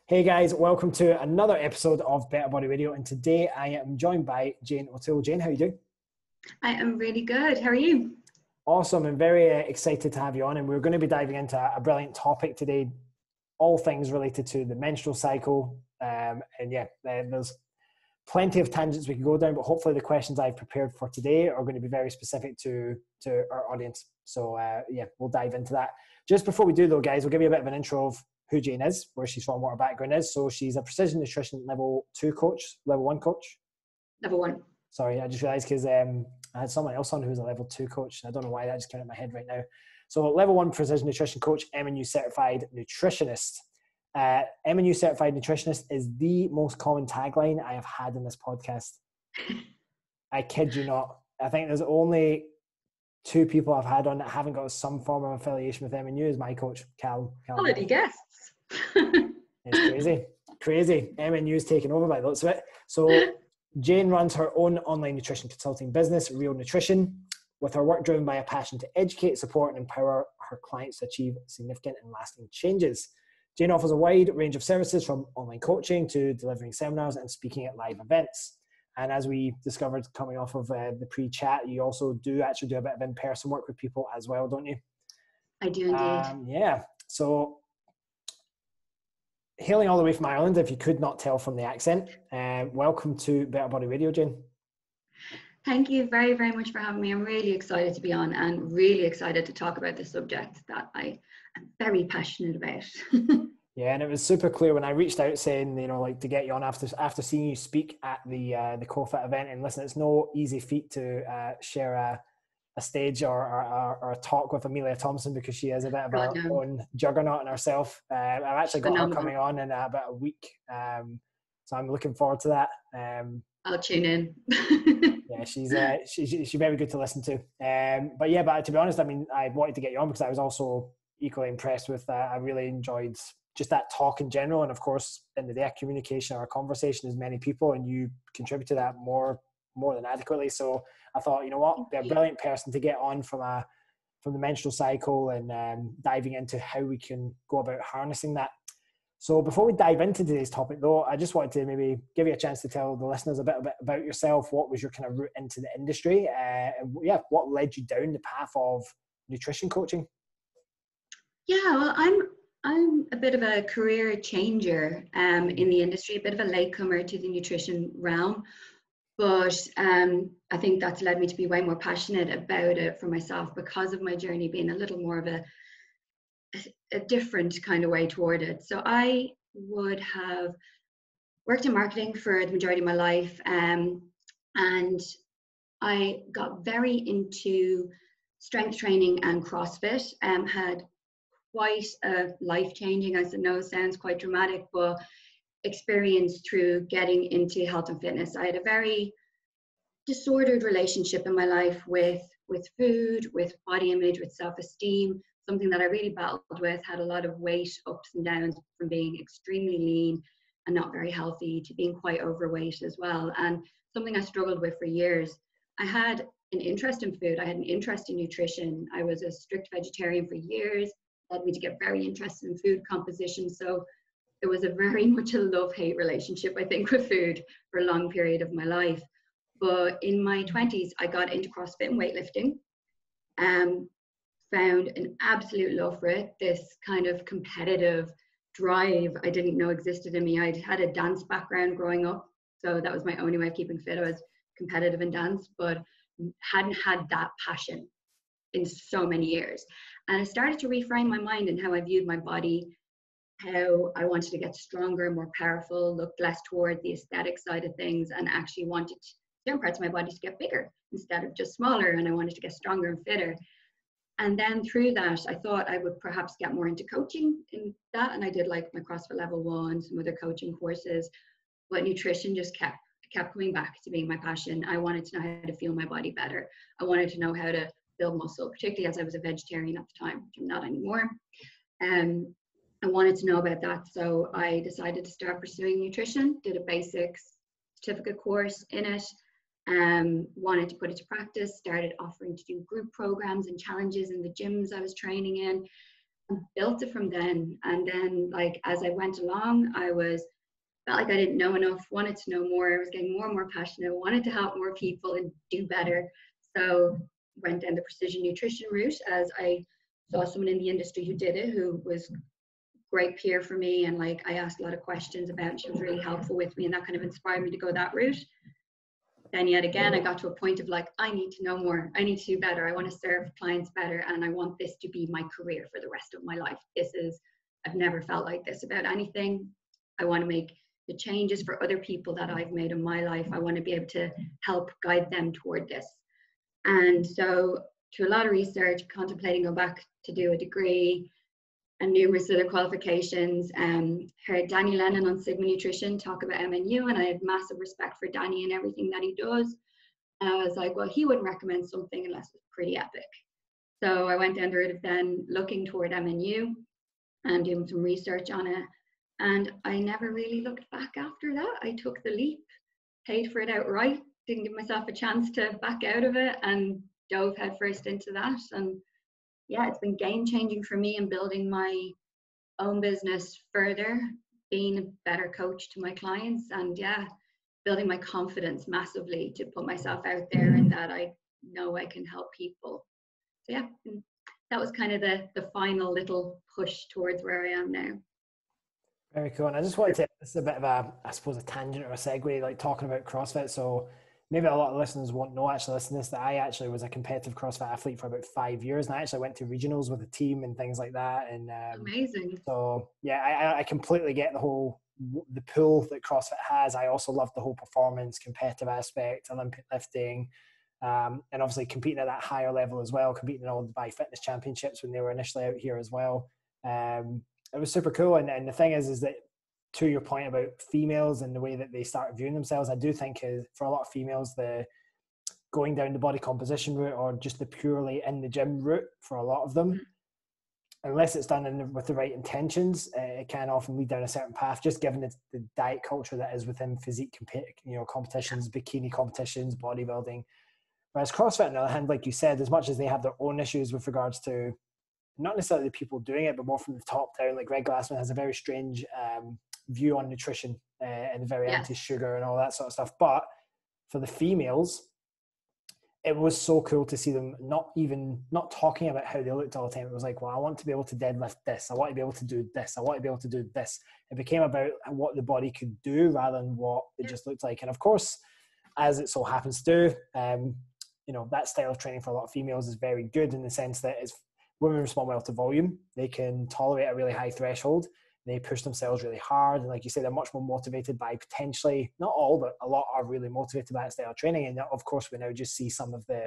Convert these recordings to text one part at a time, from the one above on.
Hey guys, welcome to another episode of Better Body Radio, and today I am joined by Jayne O'Toole. Jayne, how are you doing? I am really good. How are you? Awesome, and very excited to have you on, and we're going to be diving into a brilliant topic today, all things related to the menstrual cycle. There's plenty of tangents we can go down, but hopefully the questions I've prepared for today are going to be very specific to our audience. So we'll dive into that. Just before we do though, guys, we'll give you a bit of an intro of who Jayne is, where she's from, what her background is. So she's a precision nutrition level 2 coach, level 1 coach. Level 1. Sorry, I just realized because I had someone else on who was a level 2 coach. I don't know why that just came in my head right now. So level 1 precision nutrition coach, MNU certified nutritionist. MNU certified nutritionist is the most common tagline I have had in this podcast. I kid you not. I think there's only 2 people I've had on that haven't got some form of affiliation with MNU as my coach, Cal. Quality guests. It's crazy. MNU's taken over by the looks of it. So Jayne runs her own online nutrition consulting business, Real Nutrition, with her work driven by a passion to educate, support, and empower her clients to achieve significant and lasting changes. Jayne offers a wide range of services from online coaching to delivering seminars and speaking at live events. And as we discovered coming off of the pre-chat, you also do actually do a bit of in-person work with people as well, don't you? I do indeed. So hailing all the way from Ireland, if you could not tell from the accent, welcome to Better Body Radio, Jayne. Thank you very, very much for having me. I'm really excited to be on and really excited to talk about this subject that I am very passionate about. Yeah, and it was super clear when I reached out saying, to get you on after seeing you speak at the CoFit event. And listen, it's no easy feat to share a stage or a talk with Amelia Thompson, because she is a bit of her own juggernaut in herself. I've actually got her coming on in about a week, so I'm looking forward to that. I'll tune in. Yeah, she's very good to listen to. But to be honest, I mean, I wanted to get you on because I was also equally impressed with that. I really enjoyed just that talk in general, and of course, in the day, communication or conversation is many people, and you contribute to that more than adequately. So I thought, you know what, be a brilliant person to get on from the menstrual cycle and diving into how we can go about harnessing that. So before we dive into today's topic, though, I just wanted to maybe give you a chance to tell the listeners a bit about yourself. What was your kind of route into the industry? What led you down the path of nutrition coaching? Yeah, well, I'm a bit of a career changer in the industry, a bit of a latecomer to the nutrition realm. But I think that's led me to be way more passionate about it for myself because of my journey being a little more of a different kind of way toward it. So I would have worked in marketing for the majority of my life, and I got very into strength training and CrossFit, had quite a life-changing, I know sounds quite dramatic, but experience through getting into health and fitness. I had a very disordered relationship in my life with food, with body image, with self-esteem, something that I really battled with, had a lot of weight ups and downs from being extremely lean and not very healthy to being quite overweight as well, and something I struggled with for years. I had an interest in food, I had an interest in nutrition. I was a strict vegetarian for years, led me to get very interested in food composition. So it was a very much a love-hate relationship, I think, with food for a long period of my life. But in my 20s, I got into CrossFit and weightlifting, found an absolute love for it, this kind of competitive drive I didn't know existed in me. I'd had a dance background growing up, so that was my only way of keeping fit. I was competitive in dance, but hadn't had that passion in so many years. And I started to reframe my mind and how I viewed my body, how I wanted to get stronger, more powerful, looked less toward the aesthetic side of things, and actually wanted certain parts of my body to get bigger instead of just smaller, and I wanted to get stronger and fitter. And then through that, I thought I would perhaps get more into coaching in that, and I did like my CrossFit level 1, some other coaching courses, but nutrition just kept coming back to being my passion. I wanted to know how to feel my body better. I wanted to know how to build muscle, particularly as I was a vegetarian at the time, which I'm not anymore. I wanted to know about that, so I decided to start pursuing nutrition, did a basics certificate course in it, wanted to put it to practice, started offering to do group programs and challenges in the gyms I was training in, and built it from then. And then like as I went along, felt like I didn't know enough, wanted to know more. I was getting more and more passionate, wanted to help more people and do better. So went down the precision nutrition route, as I saw someone in the industry who did it, who was great peer for me, and like I asked a lot of questions about, and she was really helpful with me, and that kind of inspired me to go that route. Then yet again, I got to a point of like, I need to know more, I need to do better, I want to serve clients better, and I want this to be my career for the rest of my life. I've never felt like this about anything. I want to make the changes for other people that I've made in my life. I want to be able to help guide them toward this. And so through a lot of research, contemplating going back to do a degree and numerous other qualifications, heard Danny Lennon on Sigma Nutrition talk about MNU, and I had massive respect for Danny and everything that he does. And I was like, well, he wouldn't recommend something unless it's pretty epic. So I went down the route of then looking toward MNU and doing some research on it. And I never really looked back after that. I took the leap, paid for it outright, didn't give myself a chance to back out of it, and dove headfirst into that. And yeah, it's been game changing for me in building my own business further, being a better coach to my clients, and yeah, building my confidence massively to put myself out there and that I know I can help people. So yeah, that was kind of the final little push towards where I am now. Very cool. And I just wanted to, this is a bit of a, I suppose, a tangent or a segue, like talking about CrossFit. So maybe a lot of listeners won't know, actually listen to this, that I actually was a competitive CrossFit athlete for about 5 years. And I actually went to regionals with a team and things like that. And amazing. So yeah, I completely get the pull that CrossFit has. I also love the whole performance, competitive aspect, Olympic lifting, and obviously competing at that higher level as well, competing in all the Dubai Fitness Championships when they were initially out here as well. It was super cool. And the thing is that, to your point about females and the way that they start viewing themselves, I do think for a lot of females, the going down the body composition route or just the purely in the gym route for a lot of them, unless it's done with the right intentions, it can often lead down a certain path, just given the diet culture that is within physique competitions, bikini competitions, bodybuilding. Whereas CrossFit, on the other hand, like you said, as much as they have their own issues with regards to not necessarily the people doing it, but more from the top down, like Greg Glassman has a very strange view on nutrition and very anti-sugar and all that sort of stuff. But for the females, it was so cool to see them not talking about how they looked all the time. It was like, well, I want to be able to deadlift this. I want to be able to do this. I want to be able to do this. It became about what the body could do rather than what it just looked like. And of course, as it so happens to, that style of training for a lot of females is very good in the sense that women respond well to volume. They can tolerate a really high threshold. They push themselves really hard. And like you say, they're much more motivated by potentially, not all, but a lot are really motivated by that style of training. And of course, we now just see some of the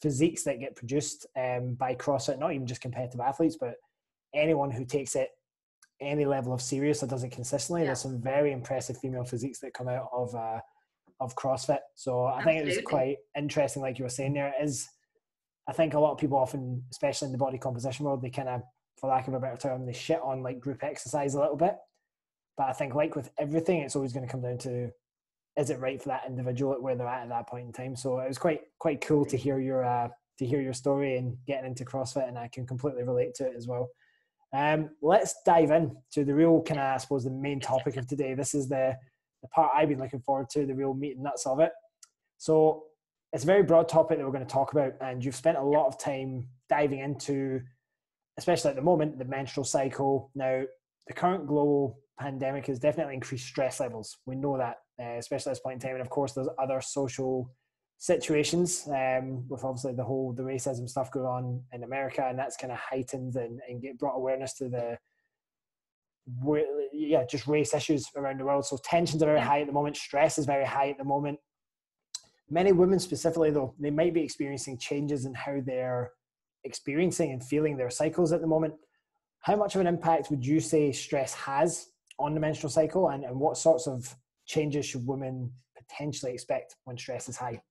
physiques that get produced by CrossFit, not even just competitive athletes, but anyone who takes it any level of serious or does it consistently. There's some very impressive female physiques that come out of CrossFit. So I think it was quite interesting, like you were saying there. It is, I think a lot of people often, especially in the body composition world, they kind of, for lack of a better term, they shit on like group exercise a little bit. But I think like with everything, it's always going to come down to, is it right for that individual at where they're at that point in time? So it was quite cool to hear your story and getting into CrossFit, and I can completely relate to it as well. Let's dive in to the real kind of, I suppose, the main topic of today. This is the part I've been looking forward to, the real meat and nuts of it. So it's a very broad topic that we're going to talk about, and you've spent a lot of time diving into, especially at the moment, the menstrual cycle. Now, the current global pandemic has definitely increased stress levels. We know that, especially at this point in time. And of course, there's other social situations with obviously the racism stuff going on in America, and that's kind of heightened and get brought awareness to just race issues around the world. So tensions are very high at the moment. Stress is very high at the moment. Many women specifically, though, they might be experiencing changes in how they're experiencing and feeling their cycles at the moment. How much of an impact would you say stress has on the menstrual cycle, and what sorts of changes should women potentially expect when stress is high?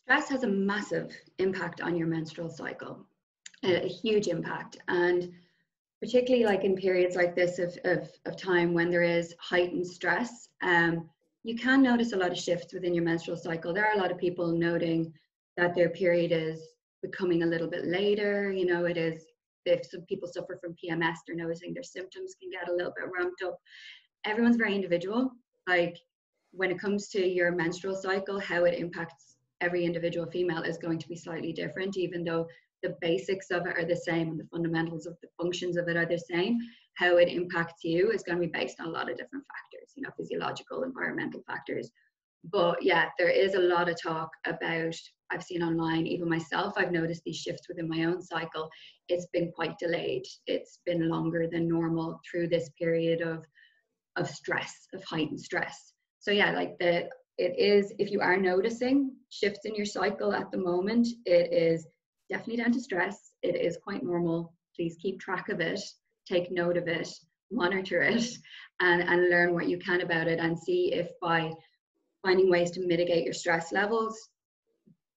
Stress has a massive impact on your menstrual cycle, a huge impact. And particularly like in periods like this of time when there is heightened stress, you can notice a lot of shifts within your menstrual cycle. There are a lot of people noting that their period is becoming a little bit later. It is if some people suffer from PMS, they're noticing their symptoms can get a little bit ramped up. Everyone's very individual. Like when it comes to your menstrual cycle, how it impacts every individual female is going to be slightly different, even though the basics of it are the same and the fundamentals of the functions of it are the same. How it impacts you is going to be based on a lot of different factors, you know, physiological, environmental factors. But yeah, there is a lot of talk about, I've seen online, even myself, I've noticed these shifts within my own cycle. It's been quite delayed. It's been longer than normal through this period of stress, of heightened stress. So yeah, like it is, if you are noticing shifts in your cycle at the moment, it is definitely down to stress. It is quite normal. Please keep track of it, take note of it, monitor it, and learn what you can about it, and see if by finding ways to mitigate your stress levels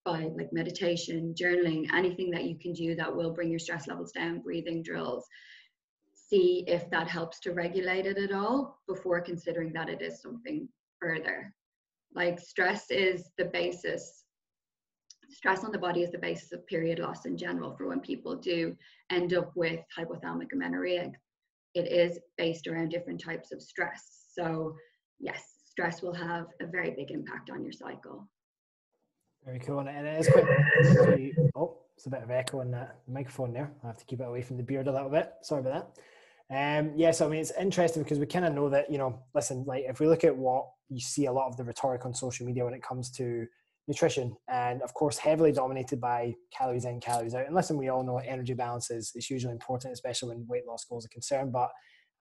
by like meditation, journaling, anything that you can do that will bring your stress levels down, breathing drills, see if that helps to regulate it at all before considering that it is something further. Like stress is the basis. Stress on the body is the basis of period loss in general for when people do end up with hypothalamic amenorrhea. It is based around different types of stress. So yes, stress will have a very big impact on your cycle. Very cool. And it is quite, oh, it's a bit of echo on that microphone there. I have to keep it away from the beard a little bit. Sorry about that. Yeah, so I mean, it's interesting because we kind of know that, you know, listen, like if we look at what you see a lot of the rhetoric on social media when it comes to nutrition, and of course, heavily dominated by calories in, calories out. And listen, we all know energy balance is hugely important, especially when weight loss goals are concerned. But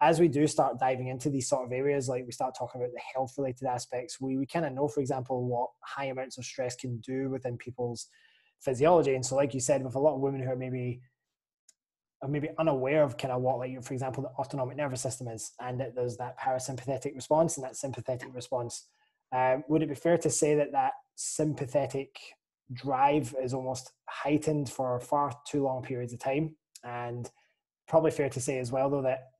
as we do start diving into these sort of areas, like we start talking about the health related aspects, we kind of know, for example, what high amounts of stress can do within people's physiology. And so, like you said, with a lot of women who are maybe unaware of kind of what, like, for example, the autonomic nervous system is, and that there's that parasympathetic response and that sympathetic response. Would it be fair to say that that sympathetic drive is almost heightened for far too long periods of time? And probably fair to say as well, though, that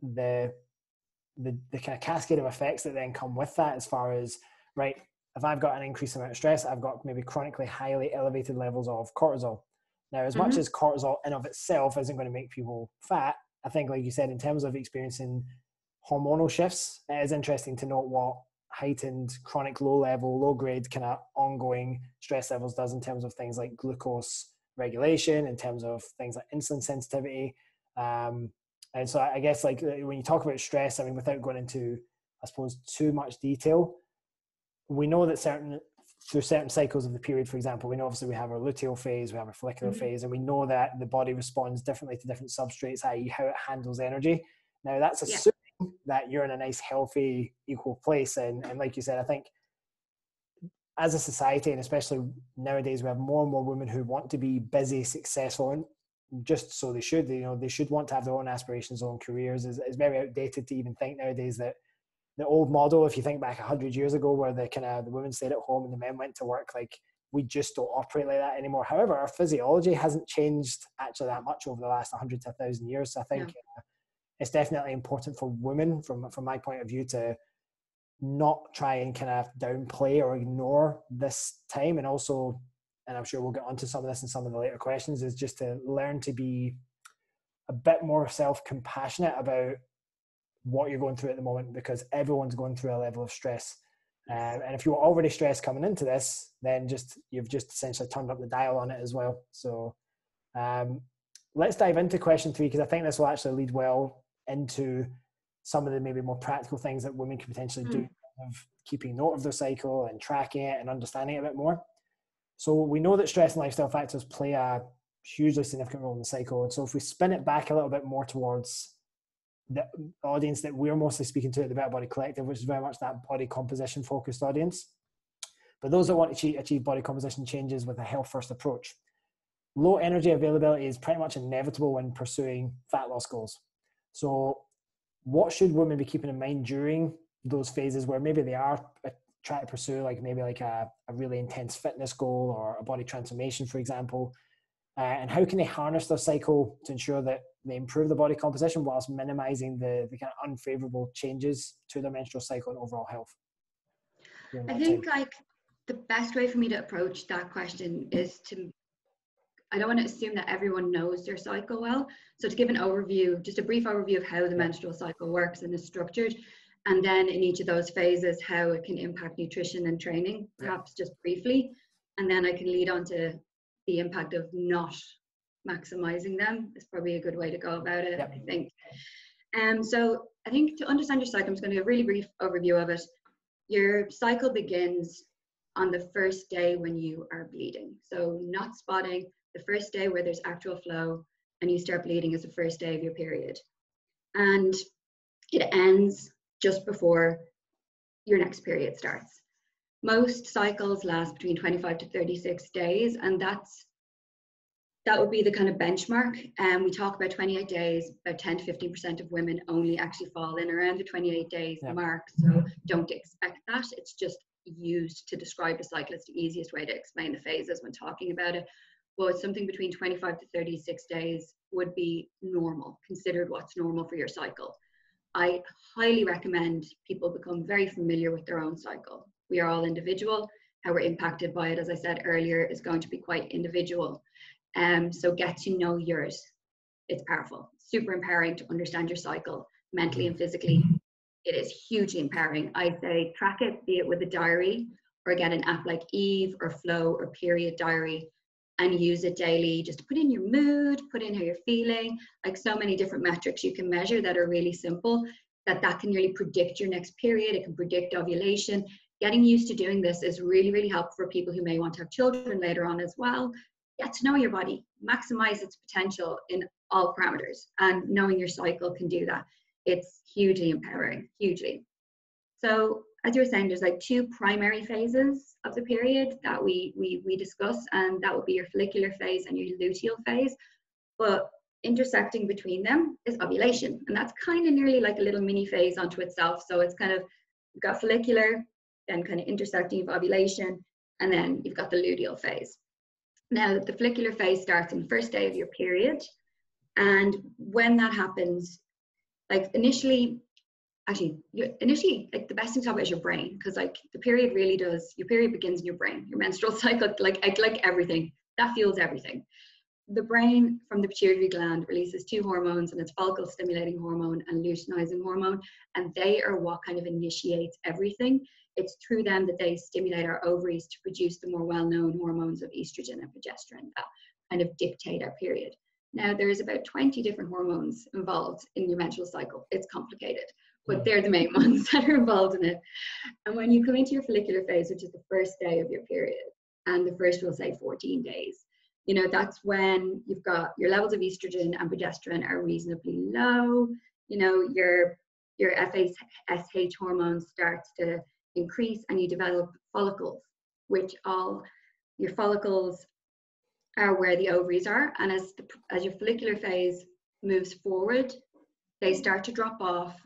the kind of cascade of effects that then come with that, as far as, right, if I've got an increased amount of stress, I've got maybe chronically highly elevated levels of cortisol. Now, as much as cortisol in of itself isn't going to make people fat, I think, like you said, in terms of experiencing hormonal shifts, it is interesting to note what heightened chronic low level, low grade kind of ongoing stress levels does in terms of things like glucose regulation, in terms of things like insulin sensitivity. And so I guess, like, when you talk about stress, I mean, without going into, I suppose, too much detail, we know that through certain cycles of the period, for example, we know obviously we have our luteal phase, we have our follicular phase, and we know that the body responds differently to different substrates, i.e. how it handles energy. Now, that's assuming that you're in a nice, healthy, equal place. And like you said, I think as a society, and especially nowadays, we have more and more women who want to be busy, successful, and just so they should, you know, they should want to have their own aspirations, their own careers. It's very outdated to even think nowadays that the old model, if you think back 100 years ago, where the women stayed at home and the men went to work, like, we just don't operate like that anymore. However, our physiology hasn't changed actually that much over the last 100 to 1,000 years. So I think it's definitely important for women, from my point of view, to not try and kind of downplay or ignore this time. And also, and I'm sure we'll get onto some of this in some of the later questions, is just to learn to be a bit more self-compassionate about what you're going through at the moment, because everyone's going through a level of stress. And if you were already stressed coming into this, then you've just essentially turned up the dial on it as well. So let's dive into question 3, because I think this will actually lead well into some of the maybe more practical things that women can potentially do, of keeping note of their cycle and tracking it and understanding it a bit more. So we know that stress and lifestyle factors play a hugely significant role in the cycle. And so if we spin it back a little bit more towards the audience that we're mostly speaking to at the Better Body Collective, which is very much that body composition focused audience, but those that want to achieve body composition changes with a health first approach, low energy availability is pretty much inevitable when pursuing fat loss goals. So what should women be keeping in mind during those phases where maybe they are trying to pursue maybe a really intense fitness goal or a body transformation, for example? And how can they harness their cycle to ensure that they improve the body composition whilst minimizing the kind of unfavorable changes to their menstrual cycle and overall health? I think the best way for me to approach that question is to I don't want to assume that everyone knows their cycle well. So to give an overview, just a brief overview of how the menstrual cycle works and is structured, and then in each of those phases, how it can impact nutrition and training, perhaps just briefly. And then I can lead on to the impact of not maximizing them is probably a good way to go about it, I think. So I think to understand your cycle, I'm just going to give a really brief overview of it. Your cycle begins on the first day when you are bleeding. So not spotting, the first day where there's actual flow and you start bleeding is the first day of your period. And it ends just before your next period starts. Most cycles last between 25 to 36 days, and that would be the kind of benchmark. We talk about 28 days, about 10 to 15% of women only actually fall in around the 28 days mark. So don't expect that. It's just used to describe the cycle. It's the easiest way to explain the phases when talking about it. But something between 25 to 36 days would be normal, considered what's normal for your cycle. I highly recommend people become very familiar with their own cycle. We are all individual. How we're impacted by it, as I said earlier, is going to be quite individual. So get to know yours. It's powerful, super empowering to understand your cycle mentally and physically. It is hugely empowering. I say track it, be it with a diary or get an app like Eve or Flow or Period Diary and use it daily just to put in your mood, put in how you're feeling, like so many different metrics you can measure that are really simple, that can really predict your next period. It can predict ovulation. Getting used to doing this is really, really helpful for people who may want to have children later on as well. Get to know your body, maximize its potential in all parameters, and knowing your cycle can do that. It's hugely empowering, hugely. So as you were saying, there's like two primary phases of the period that we discuss, and that would be your follicular phase and your luteal phase. But intersecting between them is ovulation, and that's kind of nearly like a little mini phase onto itself. So it's kind of, you've got follicular, then kind of intersecting of ovulation, and then you've got the luteal phase. Now, the follicular phase starts on the first day of your period. And when that happens, like initially, like the best thing to talk about is your brain, because like the period really does, your period begins in your brain. Your menstrual cycle, like everything, that fuels everything. The brain from the pituitary gland releases two hormones, and it's follicle stimulating hormone and luteinizing hormone. And they are what kind of initiates everything. It's through them that they stimulate our ovaries to produce the more well-known hormones of estrogen and progesterone that kind of dictate our period. Now, there's about 20 different hormones involved in your menstrual cycle. It's complicated, but they're the main ones that are involved in it. And when you come into your follicular phase, which is the first day of your period, and the first, we'll say 14 days, you know, that's when you've got your levels of estrogen and progesterone are reasonably low. You know, your FSH hormone starts to increase, and you develop follicles, which all your follicles are where the ovaries are. And as your follicular phase moves forward, they start to drop off,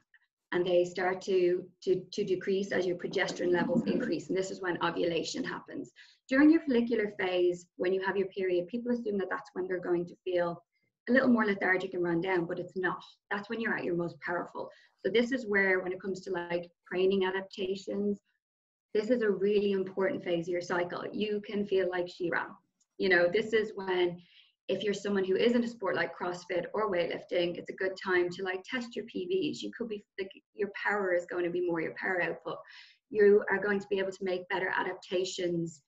and they start to decrease as your progesterone levels increase. And this is when ovulation happens. During your follicular phase, when you have your period, people assume that that's when they're going to feel a little more lethargic and run down, but it's not. That's when you're at your most powerful. So this is where, when it comes to like training adaptations, this is a really important phase of your cycle. You can feel like She-Ra. You know, this is when, if you're someone who is in a sport like CrossFit or weightlifting, it's a good time to like test your PVs. You could be like, your power is going to be more, your power output. You are going to be able to make better adaptations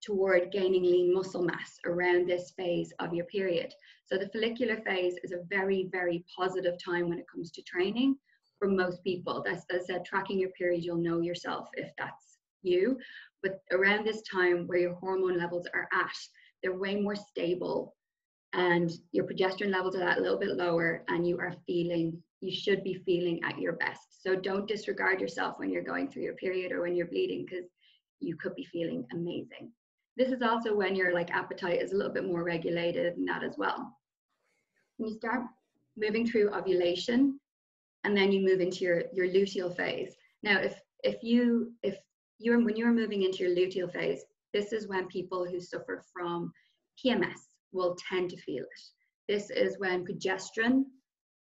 toward gaining lean muscle mass around this phase of your period. So the follicular phase is a very, very positive time when it comes to training for most people. That's, as I said, tracking your period, you'll know yourself if that's you. But around this time where your hormone levels are at, they're way more stable, and your progesterone levels are that little bit lower, and you should be feeling at your best. So don't disregard yourself when you're going through your period or when you're bleeding, because you could be feeling amazing. This is also when your like appetite is a little bit more regulated and that as well. When you start moving through ovulation, and then you move into your luteal phase. Now, when you're moving into your luteal phase, this is when people who suffer from PMS will tend to feel it. This is when progesterone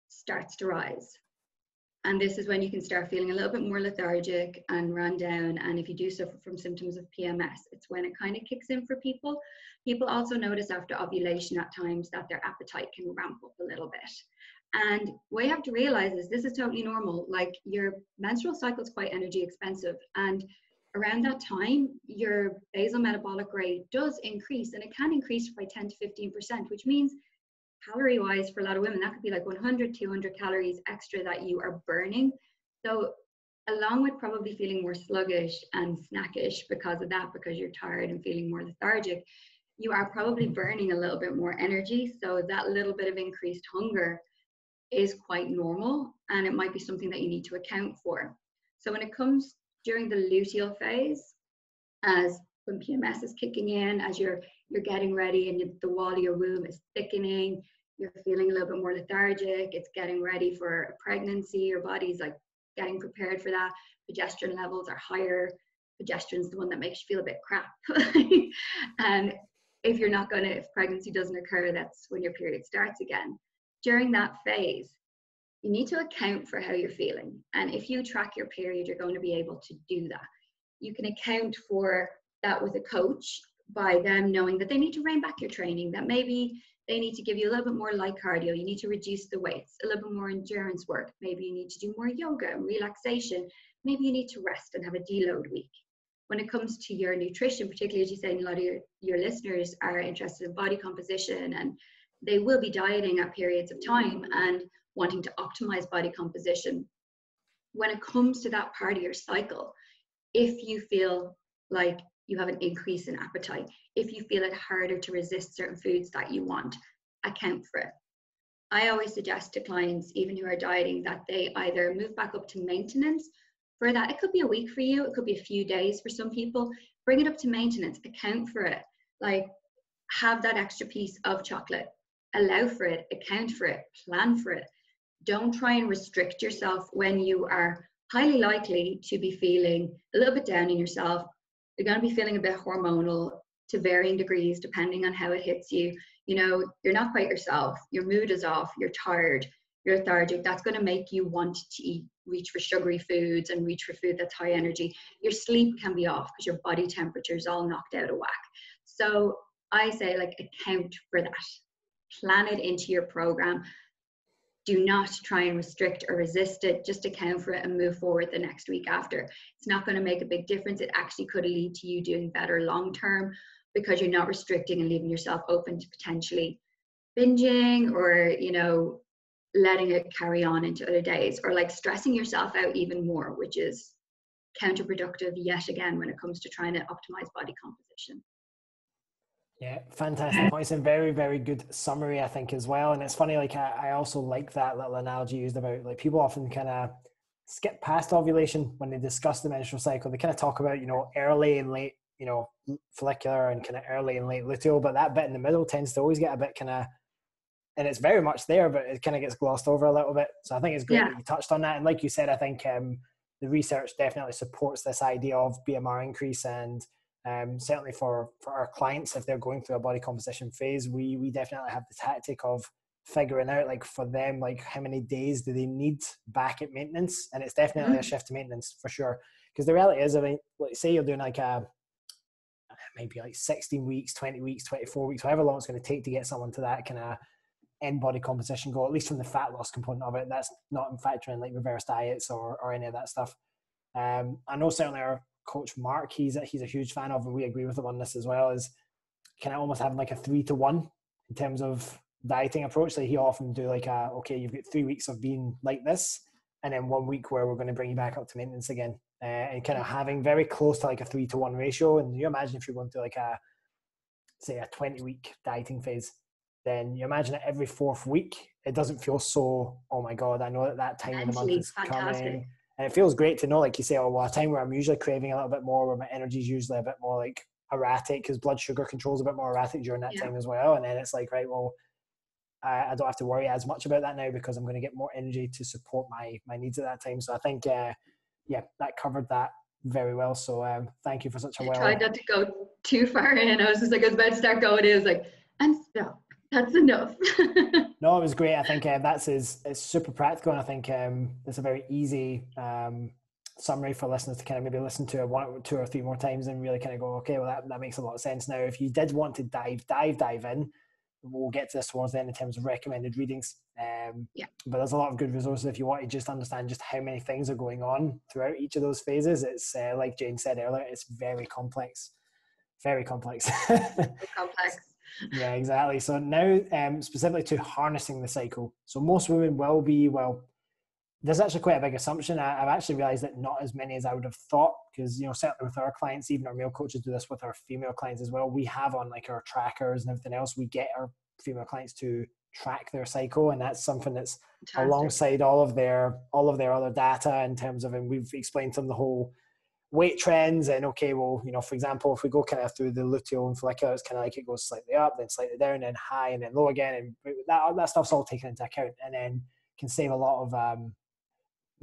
starts to rise. And this is when you can start feeling a little bit more lethargic and run down. And if you do suffer from symptoms of PMS, it's when it kind of kicks in for people. People also notice after ovulation at times that their appetite can ramp up a little bit. And what you have to realize is this is totally normal. Like, your menstrual cycle is quite energy expensive. And around that time, your basal metabolic rate does increase, and it can increase by 10 to 15%, which means calorie wise for a lot of women, that could be like 100, 200 calories extra that you are burning. So along with probably feeling more sluggish and snackish because of that, because you're tired and feeling more lethargic, you are probably burning a little bit more energy. So that little bit of increased hunger is quite normal, and it might be something that you need to account for. So when it comes during the luteal phase, as when PMS is kicking in, as you're getting ready and the wall of your womb is thickening, you're feeling a little bit more lethargic, it's getting ready for a pregnancy, your body's like getting prepared for that, progesterone levels are higher, progesterone's the one that makes you feel a bit crap. And if pregnancy doesn't occur, that's when your period starts again. During that phase, you need to account for how you're feeling. And if you track your period, you're going to be able to do that. You can account for that with a coach by them knowing that they need to rein back your training, that maybe they need to give you a little bit more light cardio, you need to reduce the weights, a little bit more endurance work, maybe you need to do more yoga and relaxation, maybe you need to rest and have a deload week. When it comes to your nutrition, particularly as you say, a lot of your listeners are interested in body composition, and they will be dieting at periods of time and wanting to optimize body composition. When it comes to that part of your cycle, if you feel like you have an increase in appetite, if you feel it harder to resist certain foods that you want, account for it. I always suggest to clients, even who are dieting, that they either move back up to maintenance. For that, it could be a week for you, it could be a few days for some people. Bring it up to maintenance, account for it. Like, have that extra piece of chocolate, allow for it, account for it, plan for it. Don't try and restrict yourself when you are highly likely to be feeling a little bit down in yourself. You're going to be feeling a bit hormonal to varying degrees depending on how it hits you. You know, you're not quite yourself. Your mood is off. You're tired. You're lethargic. That's going to make you want to reach for sugary foods and reach for food that's high energy. Your sleep can be off because your body temperature is all knocked out of whack. So I say, like, account for that. Plan it into your program. Do not try and restrict or resist it. Just account for it and move forward the next week after. It's not going to make a big difference. It actually could lead to you doing better long term because you're not restricting and leaving yourself open to potentially binging or, you know, letting it carry on into other days, or like stressing yourself out even more, which is counterproductive yet again when it comes to trying to optimize body composition. Yeah, fantastic points and very, very good summary, I think, as well. And it's funny, like, I also like that little analogy used about, like, people often kind of skip past ovulation when they discuss the menstrual cycle. They kind of talk about, you know, early and late, you know, follicular and kind of early and late luteal, but that bit in the middle tends to always get a bit kind of, and it's very much there, but it kind of gets glossed over a little bit. So I think it's great that you touched on that. And like you said, I think the research definitely supports this idea of BMR increase, and certainly for our clients, if they're going through a body composition phase, we definitely have the tactic of figuring out, like, for them, like, how many days do they need back at maintenance. And it's definitely a shift to maintenance for sure, because the reality is, I mean, like, say you're doing like maybe like 16 weeks, 20 weeks, 24 weeks, however long it's going to take to get someone to that kind of end body composition goal, at least from the fat loss component of it. That's not factoring like reverse diets or any of that stuff. I know certainly our coach Mark, he's a huge fan of, and we agree with him on this as well, is kind of almost having like a 3-to-1 in terms of dieting approach. Like, he often do like okay, you've got 3 weeks of being like this, and then 1 week where we're going to bring you back up to maintenance again, and kind of having very close to like a 3-to-1 ratio. And you imagine if you're going through like a 20-week dieting phase, then you imagine it every 4th week, it doesn't feel so, oh my God, I know that time of the month is coming. And it feels great to know, like you say, oh, well, a time where I'm usually craving a little bit more, where my energy is usually a bit more like erratic, because blood sugar control is a bit more erratic during that time as well. And then it's like, right, well, I don't have to worry as much about that now because I'm going to get more energy to support my needs at that time. So I think, that covered that very well. So thank you for such a I tried not to go too far in. I was just like, I was about to start going. It was like, and stop. That's enough. No, it was great. I think it's super practical, and I think it's a very easy summary for listeners to kind of maybe listen to one, two or three more times and really kind of go, okay, well that makes a lot of sense. Now, if you did want to dive in, we'll get to this towards the end in terms of recommended readings. Yeah. But there's a lot of good resources if you want to just understand just how many things are going on throughout each of those phases. It's like Jayne said earlier, it's very complex, very complex. Complex. Yeah, exactly. So now, specifically to harnessing the cycle. So most women will be, well, there's actually quite a big assumption. I've actually realized that not as many as I would have thought, because, you know, certainly with our clients, even our male coaches do this with our female clients as well. We have on like our trackers and everything else, we get our female clients to track their cycle. And that's something that's Fantastic. alongside all of their other data in terms of, and we've explained to them the whole weight trends and, okay, well, you know, for example, if we go kind of through the luteal and follicular, it's kind of like it goes slightly up, then slightly down, then high, and then low again, and that stuff's all taken into account, and then can save a lot of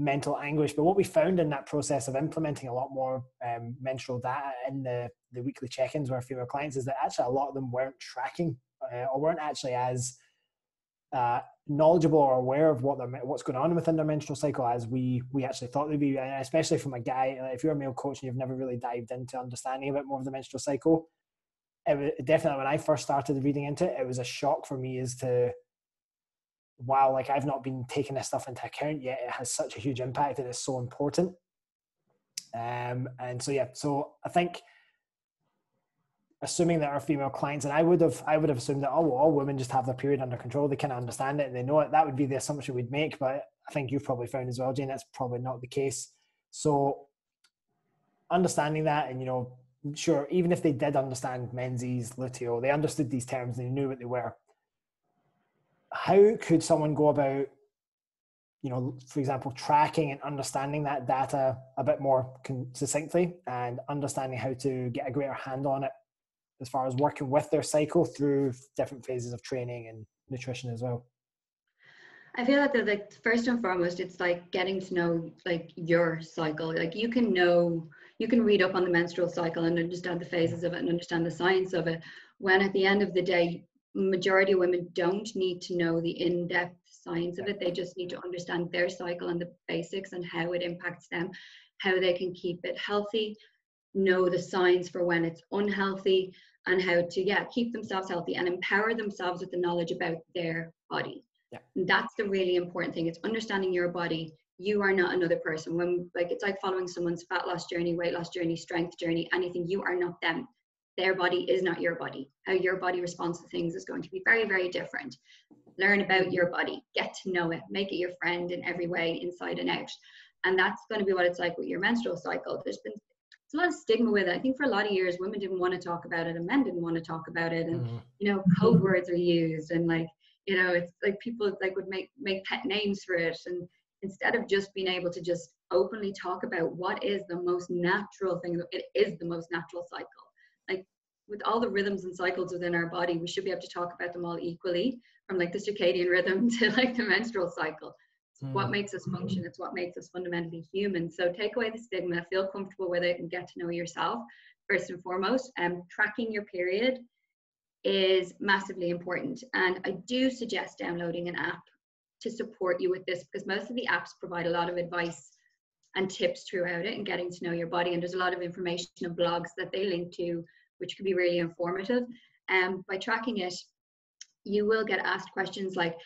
mental anguish. But what we found in that process of implementing a lot more menstrual data in the weekly check-ins with our female clients is that actually a lot of them weren't tracking or weren't actually as knowledgeable or aware of what's going on within their menstrual cycle as we actually thought they'd be, especially from a guy. If you're a male coach and you've never really dived into understanding a bit more of the menstrual cycle, it was definitely, when I first started reading into it, it was a shock for me as to, wow, like I've not been taking this stuff into account yet. It has such a huge impact and it's so important. And so, yeah, so I think assuming that our female clients, and I would have assumed that, oh, well, all women just have their period under control, they kind of understand it and they know it. That would be the assumption we'd make, but I think you've probably found as well, Jayne, that's probably not the case. So understanding that, and, you know, sure, even if they did understand menses, luteal, they understood these terms and they knew what they were. How could someone go about, you know, for example, tracking and understanding that data a bit more succinctly and understanding how to get a greater handle on it as far as working with their cycle through different phases of training and nutrition as well? I feel like first and foremost, it's like getting to know like your cycle. Like you can read up on the menstrual cycle and understand the phases of it and understand the science of it. When at the end of the day, majority of women don't need to know the in-depth science of it. They just need to understand their cycle and the basics and how it impacts them, how they can keep it healthy, know the signs for when it's unhealthy, and how to keep themselves healthy and empower themselves with the knowledge about their body. And that's the really important thing. It's understanding your body. You are not another person. When it's like following someone's fat loss journey, weight loss journey, strength journey, anything. You are not them. Their body is not your body. How your body responds to things is going to be very, very different. Learn about your body, get to know it, make it your friend in every way, inside and out. And that's going to be what it's like with your menstrual cycle. There's a lot of stigma with it. I think for a lot of years, women didn't want to talk about it and men didn't want to talk about it. And, you know, code words are used and you know, it's like people would make pet names for it. And instead of just being able to just openly talk about what is the most natural thing, it is the most natural cycle. Like with all the rhythms and cycles within our body, we should be able to talk about them all equally, from like the circadian rhythm to like the menstrual cycle. It's what makes us function. It's what makes us fundamentally human. So take away the stigma, feel comfortable with it, and get to know yourself first and foremost. Tracking your period is massively important. And I do suggest downloading an app to support you with this, because most of the apps provide a lot of advice and tips throughout it and getting to know your body. And there's a lot of information and blogs that they link to, which can be really informative. By tracking it, you will get asked questions like,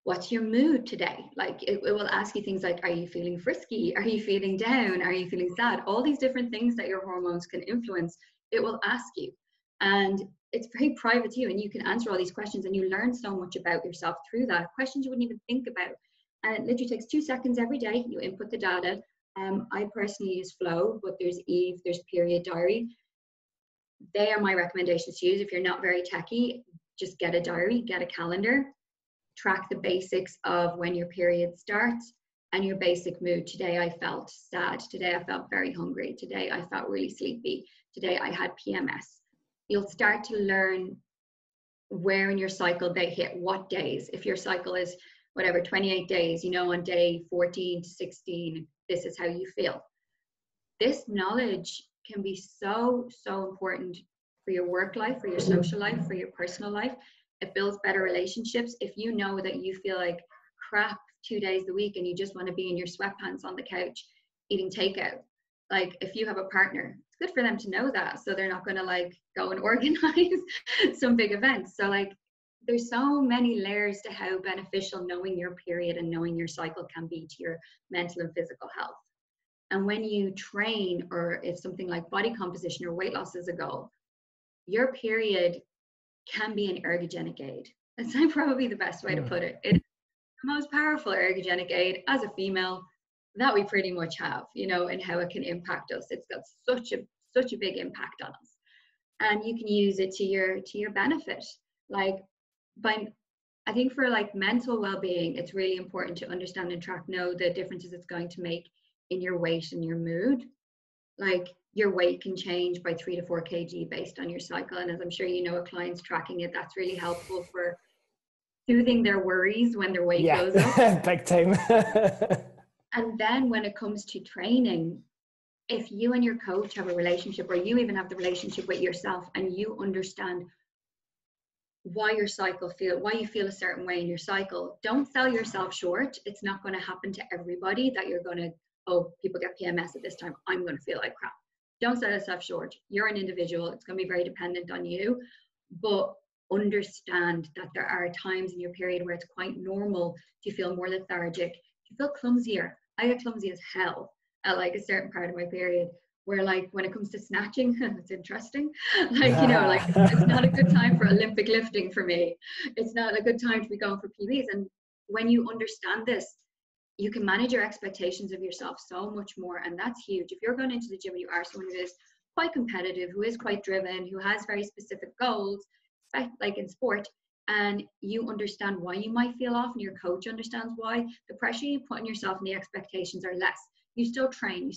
what's your mood today? Like it will ask you things like, are you feeling frisky? Are you feeling down? Are you feeling sad? All these different things that your hormones can influence, it will ask you. And it's very private to you, and you can answer all these questions, and you learn so much about yourself through that. Questions you wouldn't even think about. And it literally takes 2 seconds every day. You input the data. I personally use Flow, but there's Eve, there's Period Diary. They are my recommendations to use. If you're not very techy, just get a diary, get a calendar, track the basics of when your period starts and your basic mood. Today I felt sad. Today I felt very hungry. Today I felt really sleepy. Today I had PMS. You'll start to learn where in your cycle they hit, what days. If your cycle is whatever, 28 days, you know, on day 14 to 16, this is how you feel. This knowledge can be so, so important for your work life, for your social life, for your personal life, It builds better relationships. If you know that you feel like crap 2 days a week and you just want to be in your sweatpants on the couch eating takeout, like if you have a partner, it's good for them to know that, so they're not going to like go and organize some big events. So like there's so many layers to how beneficial knowing your period and knowing your cycle can be to your mental and physical health. And when you train, or if something like body composition or weight loss is a goal, your period can be an ergogenic aid. That's probably the best way to put it. It's the most powerful ergogenic aid as a female that we pretty much have, you know, and how it can impact us. It's got such a big impact on us, and you can use it to your benefit. Like I think for like mental well-being, it's really important to understand and know the differences it's going to make in your weight and your mood. Like your weight can change by 3 to 4 kg based on your cycle, and as I'm sure you know, a client's tracking it, that's really helpful for soothing their worries when their weight goes up. Big time. And then when it comes to training, if you and your coach have a relationship, or you even have the relationship with yourself, and you understand why you feel a certain way in your cycle, don't sell yourself short. It's not going to happen to everybody that you're going to, oh, people get PMS at this time, I'm going to feel like crap. Don't sell yourself short. You're an individual. It's going to be very dependent on you, but understand that there are times in your period where it's quite normal to feel more lethargic, to feel clumsier. I get clumsy as hell at like a certain part of my period, where like when it comes to snatching, it's interesting. Like, you know, like it's not a good time for Olympic lifting for me. It's not a good time to be going for PBs. And when you understand this, you can manage your expectations of yourself so much more. And that's huge. If you're going into the gym and you are someone who is quite competitive, who is quite driven, who has very specific goals, like in sport, and you understand why you might feel off, and your coach understands why, the pressure you put on yourself and the expectations are less. You still train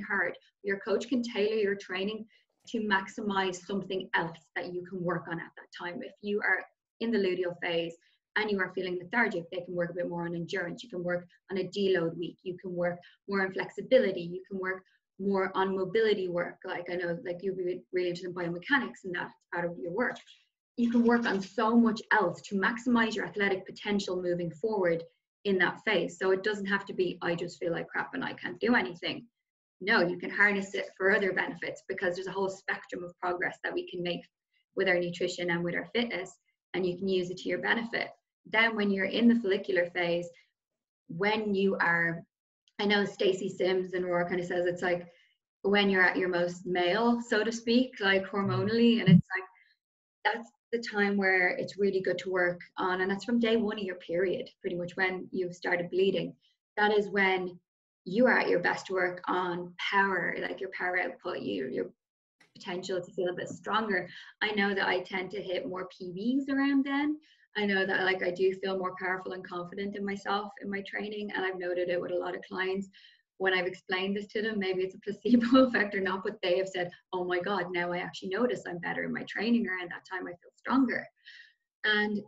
hard. Your coach can tailor your training to maximize something else that you can work on at that time. If you are in the luteal phase and you are feeling lethargic, they can work a bit more on endurance. You can work on a deload week. You can work more on flexibility. You can work more on mobility work. Like I know, like you'd be really interested in biomechanics, and that's part of your work. You can work on so much else to maximize your athletic potential moving forward in that phase. So it doesn't have to be, I just feel like crap and I can't do anything. No, you can harness it for other benefits, because there's a whole spectrum of progress that we can make with our nutrition and with our fitness, and you can use it to your benefit. Then when you're in the follicular phase, when you are, I know Stacey Sims and Roar kind of says it's like when you're at your most male, so to speak, like hormonally, and it's like, that's the time where it's really good to work on, and that's from day one of your period, pretty much when you've started bleeding. That is when you are at your best to work on power, like your power output, your potential to feel a bit stronger. I know that I tend to hit more PBs around then. I know that like I do feel more powerful and confident in myself in my training, and I've noted it with a lot of clients when I've explained this to them. Maybe it's a placebo effect or not, but they have said, oh my God, now I actually notice I'm better in my training, around that time I feel stronger. And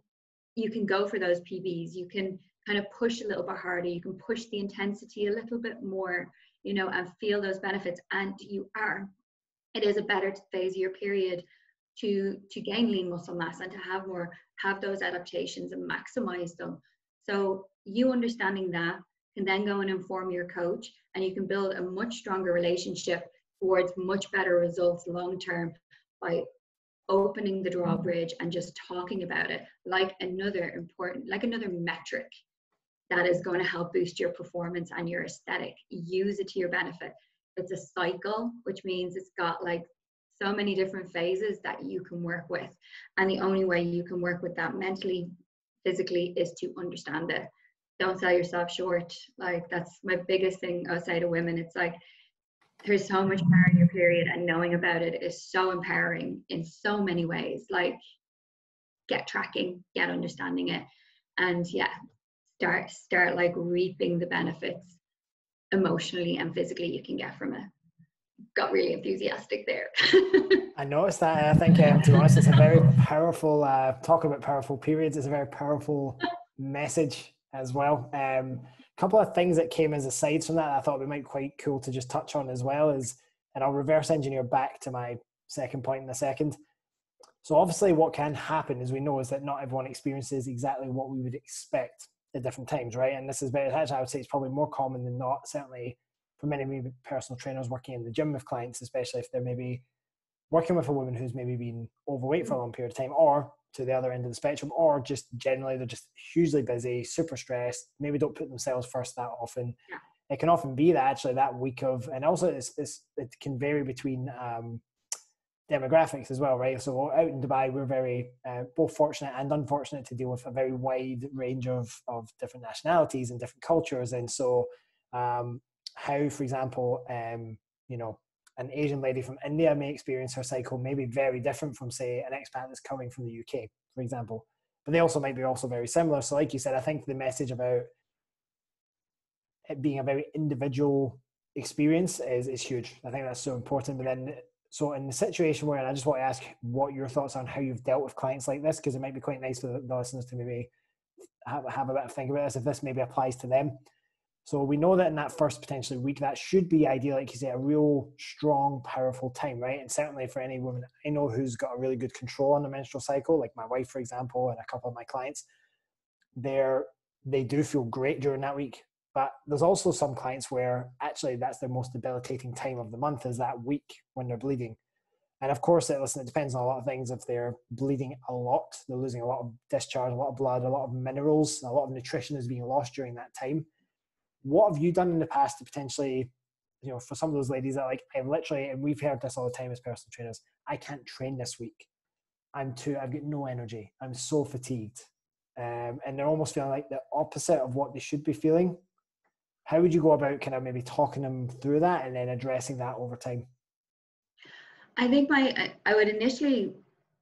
you can go for those PBs. You can kind of push a little bit harder. You can push the intensity a little bit more, you know, and feel those benefits. And it is a better phase of your period to gain lean muscle mass and to have those adaptations and maximize them. So you understanding that can then go and inform your coach, and you can build a much stronger relationship towards much better results long term by opening the drawbridge and just talking about it like another metric that is going to help boost your performance and your aesthetic. Use it to your benefit. It's a cycle, which means it's got like so many different phases that you can work with, and the only way you can work with that mentally, physically, is to understand it. Don't sell yourself short. Like that's my biggest thing I would say to women. It's like there's so much power in your period, and knowing about it is so empowering in so many ways. Like get tracking, get understanding it, and yeah, start like reaping the benefits emotionally and physically you can get from it. Got really enthusiastic there. I noticed that. I think, to be honest, it's a very powerful, talking about powerful periods, it's a very powerful message as well. Couple of things that came as asides from that I thought would be quite cool to just touch on as well is, and I'll reverse engineer back to my second point in a second. So obviously what can happen, as we know, is that not everyone experiences exactly what we would expect at different times, right? And this is very, actually, I would say it's probably more common than not, certainly for many maybe personal trainers working in the gym with clients, especially if they're maybe working with a woman who's maybe been overweight for a long period of time, or to the other end of the spectrum, or just generally they're just hugely busy, super stressed, maybe don't put themselves first that often. Yeah. It can often be that actually that week of, and also it can vary between demographics as well, right? So out in Dubai, we're very both fortunate and unfortunate to deal with a very wide range of different nationalities and different cultures. And so how, for example, you know, an Asian lady from India may experience her cycle may be very different from, say, an expat that's coming from the UK, for example. But they also might be also very similar. So like you said, I think the message about it being a very individual experience is huge. I think that's so important. But then, so in the situation where, and I just want to ask what your thoughts on how you've dealt with clients like this, because it might be quite nice for the listeners to maybe have a bit of think about this, if this maybe applies to them. So we know that in that first potentially week, that should be ideal, like you say, a real strong, powerful time, right? And certainly for any woman I know who's got a really good control on the menstrual cycle, like my wife, for example, and a couple of my clients, they do feel great during that week. But there's also some clients where actually that's their most debilitating time of the month, is that week when they're bleeding. And of course, it depends on a lot of things. If they're bleeding a lot, they're losing a lot of discharge, a lot of blood, a lot of minerals, a lot of nutrition is being lost during that time. What have you done in the past to potentially, you know, for some of those ladies that like, I literally, and we've heard this all the time as personal trainers, I can't train this week. I've got no energy. I'm so fatigued. And they're almost feeling like the opposite of what they should be feeling. How would you go about kind of maybe talking them through that and then addressing that over time? I think I would initially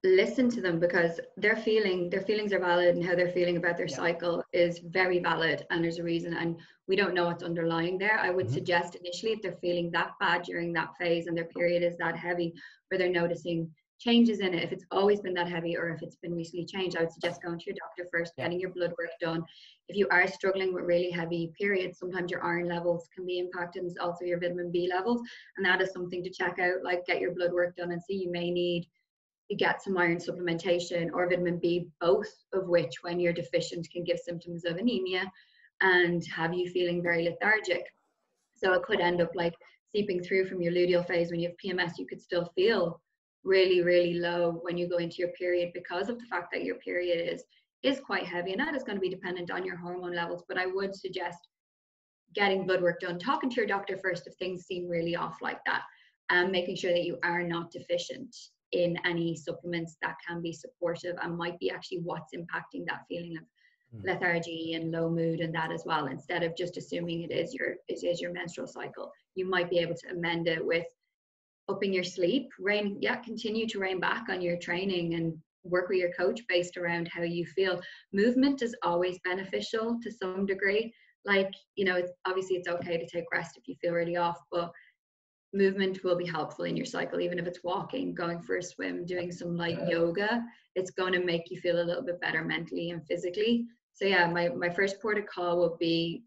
listen to them, because their feelings are valid, and how they're feeling about their cycle is very valid, and there's a reason, and we don't know what's underlying there. I would suggest initially, if they're feeling that bad during that phase and their period is that heavy, or they're noticing changes in it, if it's always been that heavy or if it's been recently changed, I would suggest going to your doctor first, getting your blood work done. If you are struggling with really heavy periods, sometimes your iron levels can be impacted, and also your vitamin B levels, and that is something to check out. Like, get your blood work done and see, you may need to get some iron supplementation or vitamin B, both of which, when you're deficient, can give symptoms of anemia and have you feeling very lethargic. So it could end up like seeping through from your luteal phase. When you have PMS, you could still feel really, really low when you go into your period, because of the fact that your period is quite heavy, and that is going to be dependent on your hormone levels. But I would suggest getting blood work done, talking to your doctor first if things seem really off like that, and making sure that you are not deficient in any supplements that can be supportive and might be actually what's impacting that feeling of lethargy and low mood and that as well. Instead of just assuming it is your menstrual cycle, you might be able to amend it with upping your sleep, continue to rein back on your training and work with your coach based around how you feel. Movement is always beneficial to some degree. Like, you know, it's okay to take rest if you feel really off, but movement will be helpful in your cycle. Even if it's walking, going for a swim, doing some light yoga, it's going to make you feel a little bit better mentally and physically. So yeah, my first port of call would be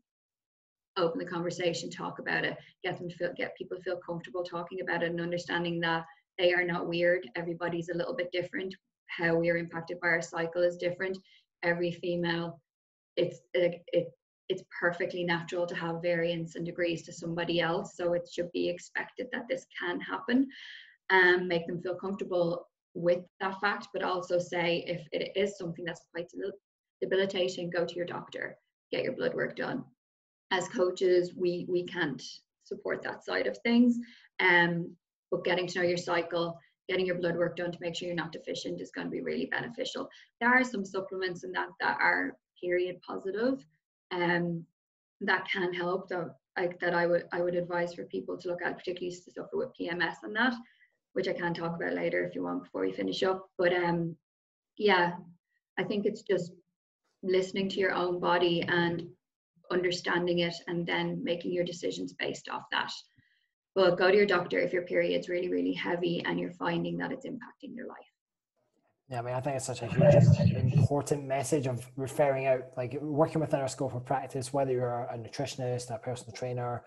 open the conversation, talk about it, get people to feel comfortable talking about it, and understanding that they are not weird. Everybody's a little bit different. How we are impacted by our cycle is different. Every female, it's perfectly natural to have variance and degrees to somebody else. So it should be expected that this can happen, and make them feel comfortable with that fact. But also say, if it is something that's quite debilitating, go to your doctor, get your blood work done. As coaches, we can't support that side of things. But getting to know your cycle, getting your blood work done to make sure you're not deficient is going to be really beneficial. There are some supplements in that are period positive, that can help, that I would advise for people to look at, particularly to suffer with PMS and that, which I can talk about later if you want before we finish up. But yeah, I think it's just listening to your own body and understanding it, and then making your decisions based off that. But go to your doctor if your period's really, really heavy and you're finding that it's impacting your life. Yeah, I mean, I think it's such a huge, important message of referring out, like working within our scope of practice, whether you're a nutritionist, a personal trainer,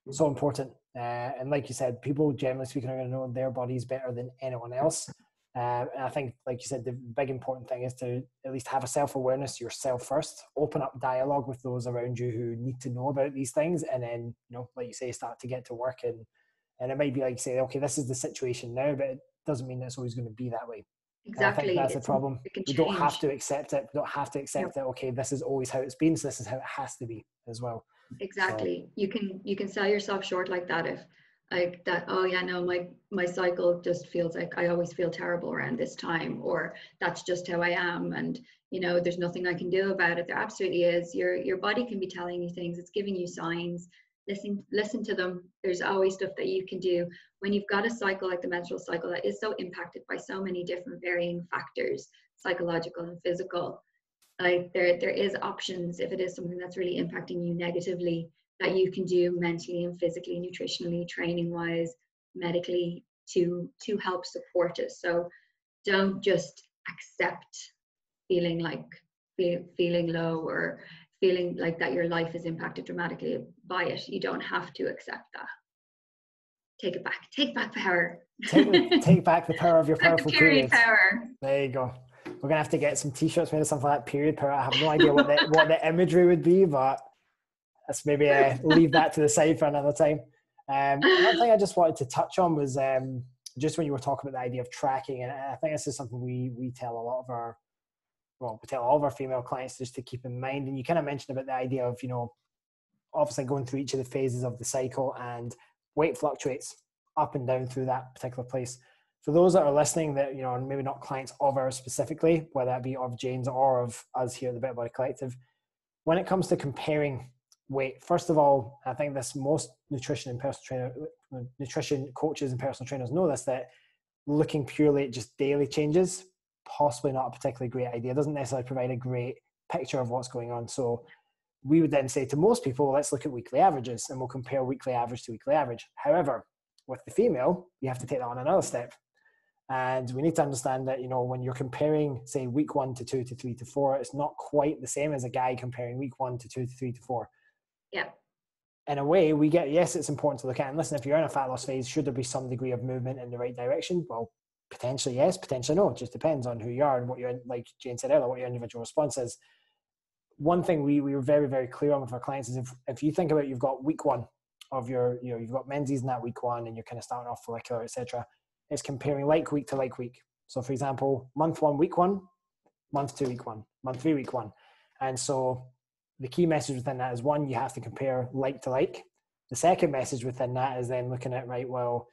so important. And like you said, people generally speaking are going to know their bodies better than anyone else. And I think, like you said, the big important thing is to at least have a self-awareness yourself first, open up dialogue with those around you who need to know about these things. And then, like you say, start to get to work. And it might be like you say, okay, this is the situation now, but it doesn't mean that it's always going to be that way. And I think Exactly. that's the problem. It can We don't have change. to accept it. We don't have to accept that, okay, this is always how it's been. So this is how it has to be as well. Exactly. So you can sell yourself short like that if like that, oh yeah, no, my cycle just feels like I always feel terrible around this time, or that's just how I am, and there's nothing I can do about it. There absolutely is. Your body can be telling you things, it's giving you signs. Listen to them. There's always stuff that you can do when you've got a cycle like the menstrual cycle that is so impacted by so many different varying factors, psychological and physical. Like there is options if it is something that's really impacting you negatively, that you can do mentally and physically, nutritionally, training wise, medically, to help support it. So don't just accept feeling like feeling low, or feeling like that your life is impacted dramatically by it. You don't have to accept that. Take it back. Take back power. Take back the power of your powerful period power. There you go. We're gonna have to get some t-shirts made of something like that, period power. I have no idea what the imagery would be, but let's maybe leave that to the side for another time. Another thing I just wanted to touch on was just when you were talking about the idea of tracking, and I think this is something we tell all of our female clients just to keep in mind. And you kind of mentioned about the idea of obviously going through each of the phases of the cycle, and weight fluctuates up and down through that particular place. For those that are listening that, are maybe not clients of ours specifically, whether that be of Jayne's or of us here at the Better Body Collective, when it comes to comparing weight, first of all, I think most nutrition coaches and personal trainers know this, that looking purely at just daily changes, possibly not a particularly great idea. It doesn't necessarily provide a great picture of what's going on. So we would then say to most people, let's look at weekly averages, and we'll compare weekly average to weekly average. However, with the female, you have to take that on another step. And we need to understand that, when you're comparing, say, week 1 to 2 to 3 to 4, it's not quite the same as a guy comparing week 1 to 2 to 3 to 4. Yeah. In a way, yes, it's important to look at. And listen, if you're in a fat loss phase, should there be some degree of movement in the right direction? Well, potentially yes, potentially no. It just depends on who you are and what like Jayne said earlier, what your individual response is. One thing we were very, very clear on with our clients is if you think about, you've got week 1 of your, you've got menses in that week 1, and you're kind of starting off follicular, etc. It's comparing like week to like week. So for example, month 1, week 1, month 2, week 1, month 3, week 1. And so the key message within that is, 1, you have to compare like to like. The second message within that is then looking at, right, well,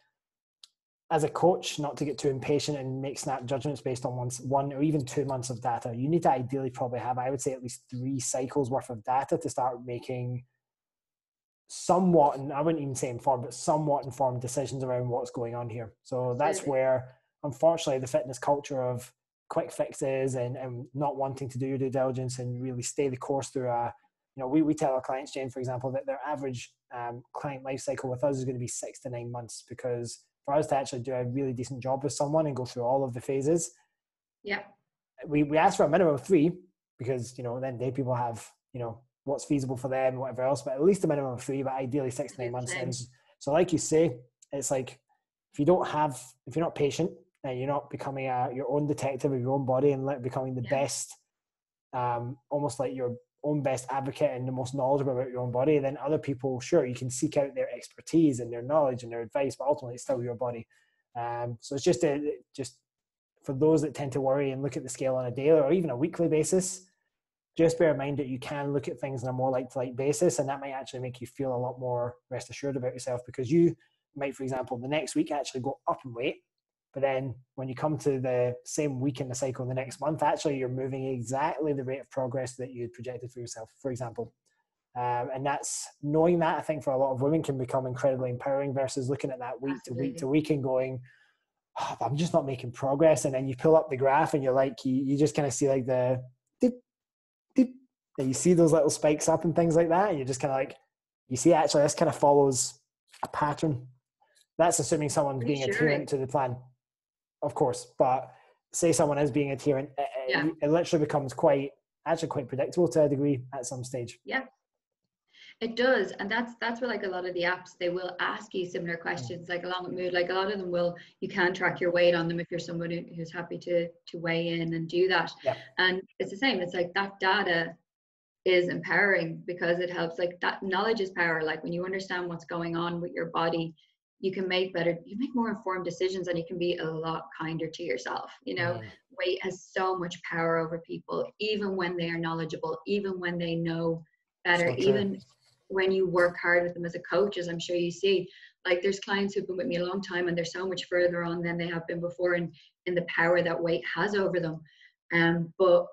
as a coach, not to get too impatient and make snap judgments based on 1 or even 2 months of data. You need to ideally probably have, I would say, at least 3 cycles worth of data to start making somewhat, and I wouldn't even say informed, but somewhat informed decisions around what's going on here. So that's where, unfortunately, the fitness culture of quick fixes and not wanting to do your due diligence and really stay the course through we tell our clients, Jayne, for example, that their average client life cycle with us is going to be 6 to 9 months, because for us to actually do a really decent job with someone and go through all of the phases, we ask for a minimum of 3, because then day people have what's feasible for them, whatever else, but at least a minimum of 3, but ideally 6 to 9 months. And so like you say, it's like, if you're not patient and you're not becoming your own detective of your own body and becoming the best, almost like your own best advocate and the most knowledgeable about your own body, then other people, sure, you can seek out their expertise and their knowledge and their advice, but ultimately it's still your body. So it's just for those that tend to worry and look at the scale on a daily or even a weekly basis, just bear in mind that you can look at things on a more like-to-like basis, and that might actually make you feel a lot more rest assured about yourself, because you might, for example, the next week actually go up in weight, but then when you come to the same week in the cycle the next month, actually you're moving exactly the rate of progress that you had projected for yourself, for example. And that's, knowing that, I think for a lot of women can become incredibly empowering, versus looking at that week to week to week and going, oh, I'm just not making progress. And then you pull up the graph and you're like, you just kind of see like the dip, dip, and you see those little spikes up and things like that. And you're just kind of like, you see, actually, this kind of follows a pattern. That's assuming someone's being adherent to the plan, of course. But say someone is being adherent, it literally becomes quite predictable to a degree at some stage. Yeah. It does, and that's where like a lot of the apps, they will ask you similar questions, like along with mood. Like a lot of them will, you can track your weight on them if you're somebody who's happy to weigh in and do that. Yeah. And it's the same. It's like that data is empowering because it helps. Like that knowledge is power. Like when you understand what's going on with your body, you make more informed decisions, and you can be a lot kinder to yourself. You know, weight has so much power over people, even when they are knowledgeable, even when they know better, So even when you work hard with them as a coach, as I'm sure you see. Like there's clients who've been with me a long time and they're so much further on than they have been before in the power that weight has over them. But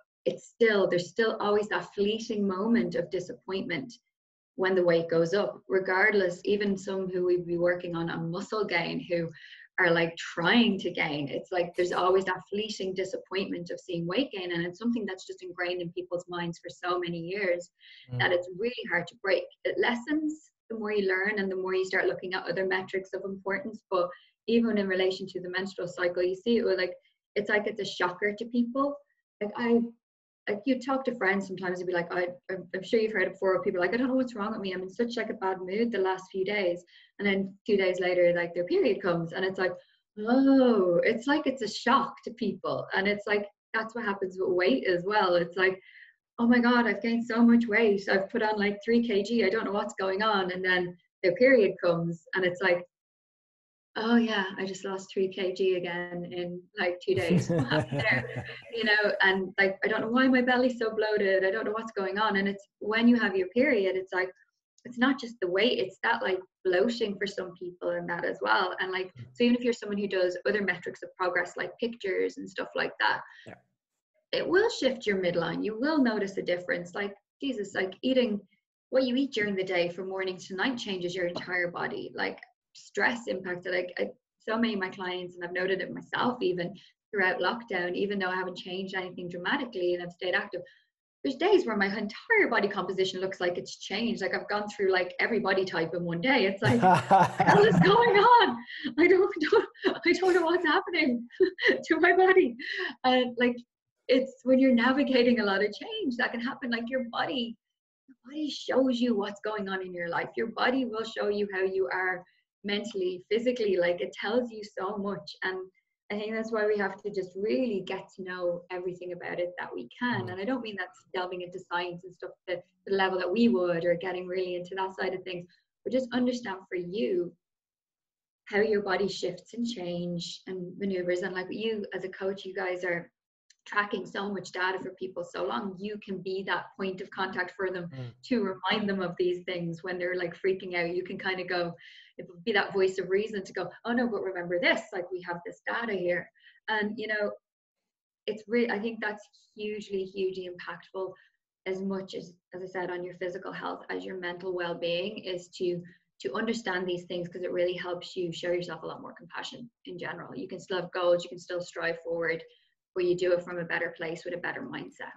there's still always that fleeting moment of disappointment when the weight goes up, regardless. Even some who we'd be working on a muscle gain who are like trying to gain, it's like there's always that fleeting disappointment of seeing weight gain, and it's something that's just ingrained in people's minds for so many years that it's really hard to break. It lessens the more you learn and the more you start looking at other metrics of importance. But even in relation to the menstrual cycle, you see it with like it's a shocker to people. Like you talk to friends sometimes, you'd be like, I'm sure you've heard it before, people are like, I don't know what's wrong with me, I'm in such like a bad mood the last few days, and then 2 days later like their period comes, and it's like, oh, it's like it's a shock to people. And it's like that's what happens with weight as well. It's like, oh my god, I've gained so much weight, I've put on like 3 kg, I don't know what's going on, and then their period comes and it's like, oh yeah, I just lost 3 kg again in like 2 days. What happened there? You know, and like, I don't know why my belly's so bloated. I don't know what's going on. And it's when you have your period, it's like, it's not just the weight, it's that like bloating for some people and that as well. And like, so even if you're someone who does other metrics of progress, like pictures and stuff like that, it will shift your midline. You will notice a difference. Like, Jesus, like eating what you eat during the day from morning to night changes your entire body. Like, stress impacted so many of my clients, and I've noted it myself even throughout lockdown, even though I haven't changed anything dramatically and I've stayed active, there's days where my entire body composition looks like it's changed. Like I've gone through like every body type in one day. It's like, what the hell is going on? I don't know what's happening to my body. And like, it's when you're navigating a lot of change that can happen. Like your body shows you what's going on in your life. Your body will show you how you are mentally, physically. Like it tells you so much. And I think that's why we have to just really get to know everything about it that we can. And I don't mean that's delving into science and stuff to the level that we would, or getting really into that side of things, but just understand for you how your body shifts and change and maneuvers. And like you as a coach, you guys are tracking so much data for people so long, you can be that point of contact for them to remind them of these things when they're like freaking out. You can kind of go, it would be that voice of reason to go, oh no, but remember this, like we have this data here. And you know, it's really, I think that's hugely impactful, as much as I said, on your physical health as your mental well-being, is to understand these things, because it really helps you show yourself a lot more compassion in general. You can still have goals, you can still strive forward, where you do it from a better place with a better mindset.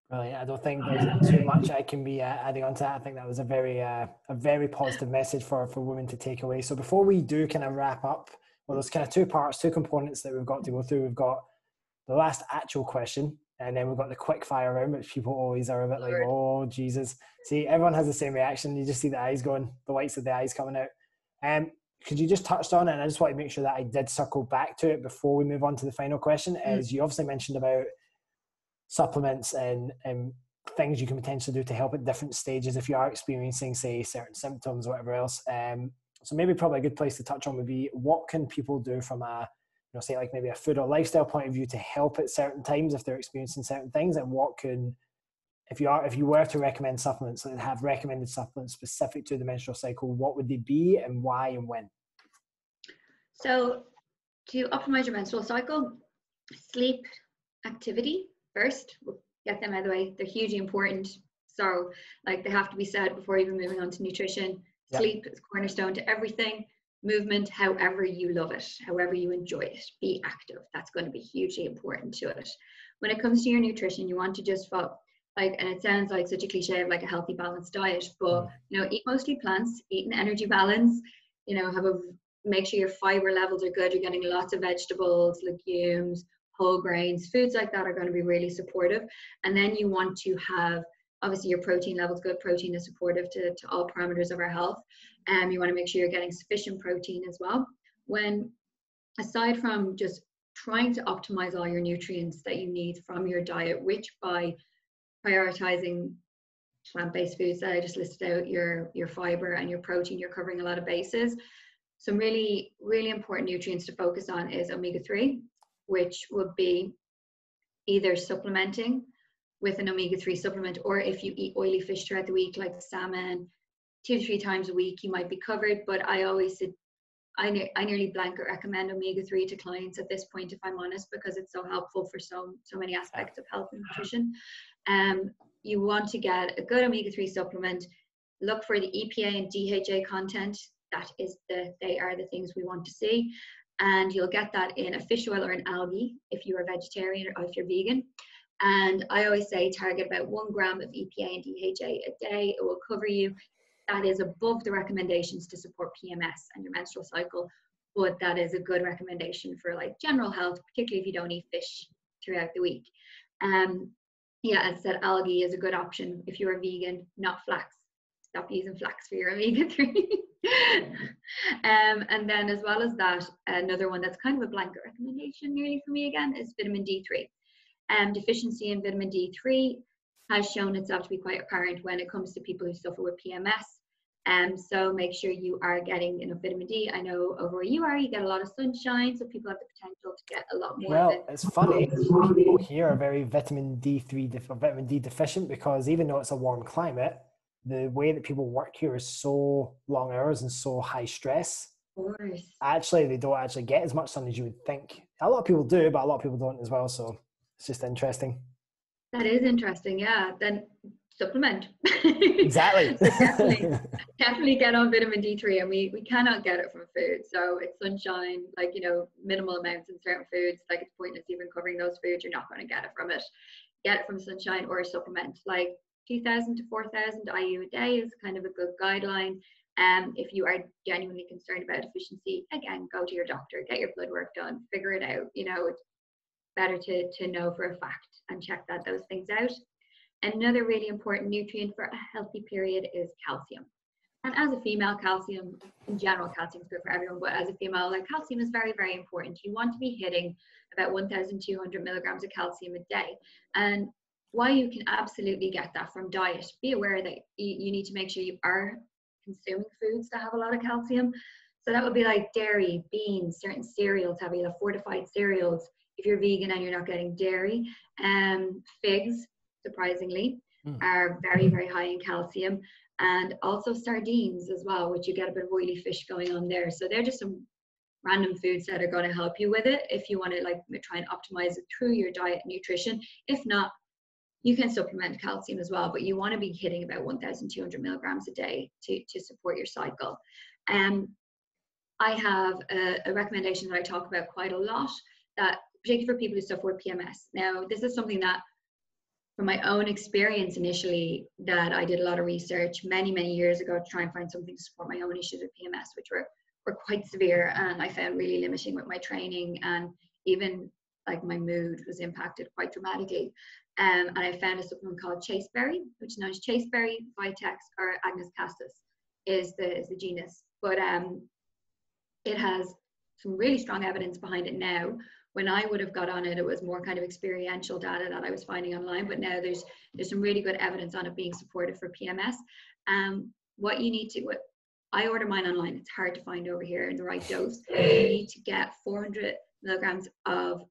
Brilliant. I don't think there's too much I can be adding on to that. I think that was a very positive message for women to take away. So before we do kind of wrap up, well, there's kind of two components that we've got to go through. We've got the last actual question, and then we've got the quick fire round, which people always are a bit like, oh, Jesus. See, everyone has the same reaction. You just see the eyes going, the whites of the eyes coming out. Could you just touch on it? And I just want to make sure that I did circle back to it before we move on to the final question. Is you obviously mentioned about supplements and things you can potentially do to help at different stages if you are experiencing, say, certain symptoms or whatever else. So maybe probably a good place to touch on would be, what can people do from a, you know, say like maybe a food or lifestyle point of view to help at certain times if they're experiencing certain things, and what can, if you were to recommend supplements and have recommended supplements specific to the menstrual cycle, what would they be and why and when? So to optimize your menstrual cycle, sleep, activity first. We'll get them out of the way. They're hugely important. So like they have to be said before even moving on to nutrition. Yep. Sleep is cornerstone to everything. Movement, however you love it, however you enjoy it, be active. That's going to be hugely important to it. When it comes to your nutrition, you want to just follow, like, and it sounds like such a cliche of like a healthy balanced diet, but you know, eat mostly plants, eat an energy balance, you know, make sure your fiber levels are good. You're getting lots of vegetables, legumes, whole grains, foods like that are going to be really supportive. And then you want to have obviously your protein level is good. Protein is supportive to all parameters of our health. You want to make sure you're getting sufficient protein as well. When, aside from just trying to optimize all your nutrients that you need from your diet, which by prioritizing plant-based foods that I just listed out, your fiber and your protein, you're covering a lot of bases. Some really, really important nutrients to focus on is omega-3, which would be either supplementing with an omega-3 supplement, or if you eat oily fish throughout the week, like salmon, 2 to 3 times a week, you might be covered. But I always said, I nearly blanket recommend omega-3 to clients at this point, if I'm honest, because it's so helpful for so many aspects of health and nutrition. You want to get a good omega-3 supplement. Look for the EPA and DHA content. They are the things we want to see. And you'll get that in a fish oil or an algae if you're a vegetarian or if you're vegan. And I always say target about 1 gram of EPA and DHA a day. It will cover you. That is above the recommendations to support PMS and your menstrual cycle, but that is a good recommendation for like general health, particularly if you don't eat fish throughout the week. Yeah, as I said, algae is a good option if you're a vegan, not flax. Stop using flax for your omega-3. And then as well as that, another one that's kind of a blanket recommendation nearly for me again is vitamin D3. Deficiency in vitamin D3 has shown itself to be quite apparent when it comes to people who suffer with PMS. So make sure you are getting enough vitamin D. I know over where you are, you get a lot of sunshine, so people have the potential to get a lot more. Well, it's funny. People here are very vitamin D deficient, because even though it's a warm climate, the way that people work here is so long hours and so high stress. Of course. Actually, they don't actually get as much sun as you would think. A lot of people do, but a lot of people don't as well. So it's just interesting. That is interesting, yeah. Then supplement. Exactly. So definitely get on vitamin D3, and we cannot get it from food. So it's sunshine, like, you know, minimal amounts in certain foods. Like, it's pointless even covering those foods. You're not going to get it from it. Get it from sunshine or a supplement. Like 2,000 to 4,000 IU a day is kind of a good guideline. If you are genuinely concerned about deficiency, again, go to your doctor, get your blood work done, figure it out. You know, it's better to know for a fact and check those things out. Another really important nutrient for a healthy period is calcium. And as a female, calcium, in general, calcium is good for everyone, but as a female, like, calcium is very, very important. You want to be hitting about 1,200 milligrams of calcium a day. And while you can absolutely get that from diet, be aware that you need to make sure you are consuming foods that have a lot of calcium. So that would be like dairy, beans, certain cereals, having the fortified cereals. If you're vegan and you're not getting dairy, figs, surprisingly, are very, very high in calcium. And also sardines as well, which you get a bit of oily fish going on there. So they're just some random foods that are going to help you with it if you want to like try and optimize it through your diet and nutrition. If not, you can supplement calcium as well, but you want to be hitting about 1,200 milligrams a day to support your cycle. I have a recommendation that I talk about quite a lot, that particularly for people who suffer with PMS. Now, this is something that, from my own experience initially, that I did a lot of research many, many years ago to try and find something to support my own issues with PMS, which were quite severe, and I found really limiting with my training, and even like my mood was impacted quite dramatically. And I found a supplement called chaseberry, which is known as chaseberry, vitex, or agnus castus is the genus. But it has some really strong evidence behind it now. When I would have got on it, it was more kind of experiential data that I was finding online, but now there's some really good evidence on it being supportive for PMS. What you need to, I order mine online, it's hard to find over here in the right dose. You need to get 400 milligrams of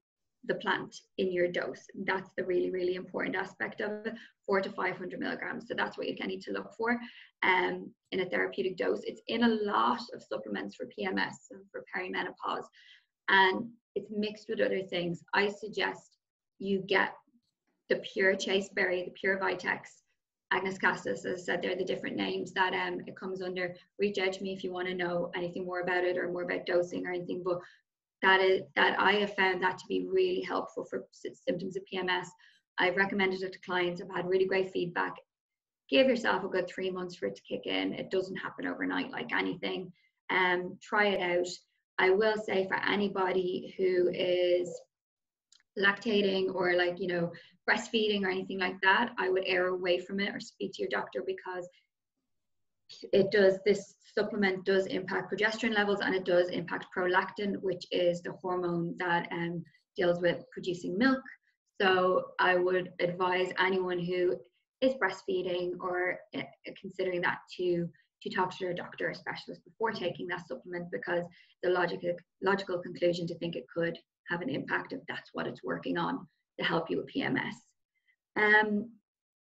the plant in your dose. That's the really, really important aspect of it, 400 to 500 milligrams. So that's what you need to look for in a therapeutic dose. It's in a lot of supplements for PMS and for perimenopause, and it's mixed with other things. I suggest you get the pure chaseberry, the pure vitex, agnus castus, as I said, they're the different names that it comes under. Reach out to me if you want to know anything more about it or more about dosing or anything, but that I have found that to be really helpful for symptoms of PMS. I've recommended it to clients. I've had really great feedback. Give yourself a good 3 months for it to kick in. It doesn't happen overnight like anything. Try it out. I will say, for anybody who is lactating or, like, you know, breastfeeding or anything like that, I would err away from it or speak to your doctor, because this supplement does impact progesterone levels, and it does impact prolactin, which is the hormone that deals with producing milk. So I would advise anyone who is breastfeeding or considering that to talk to their doctor or specialist before taking that supplement, because the logical conclusion to think it could have an impact if that's what it's working on to help you with PMS.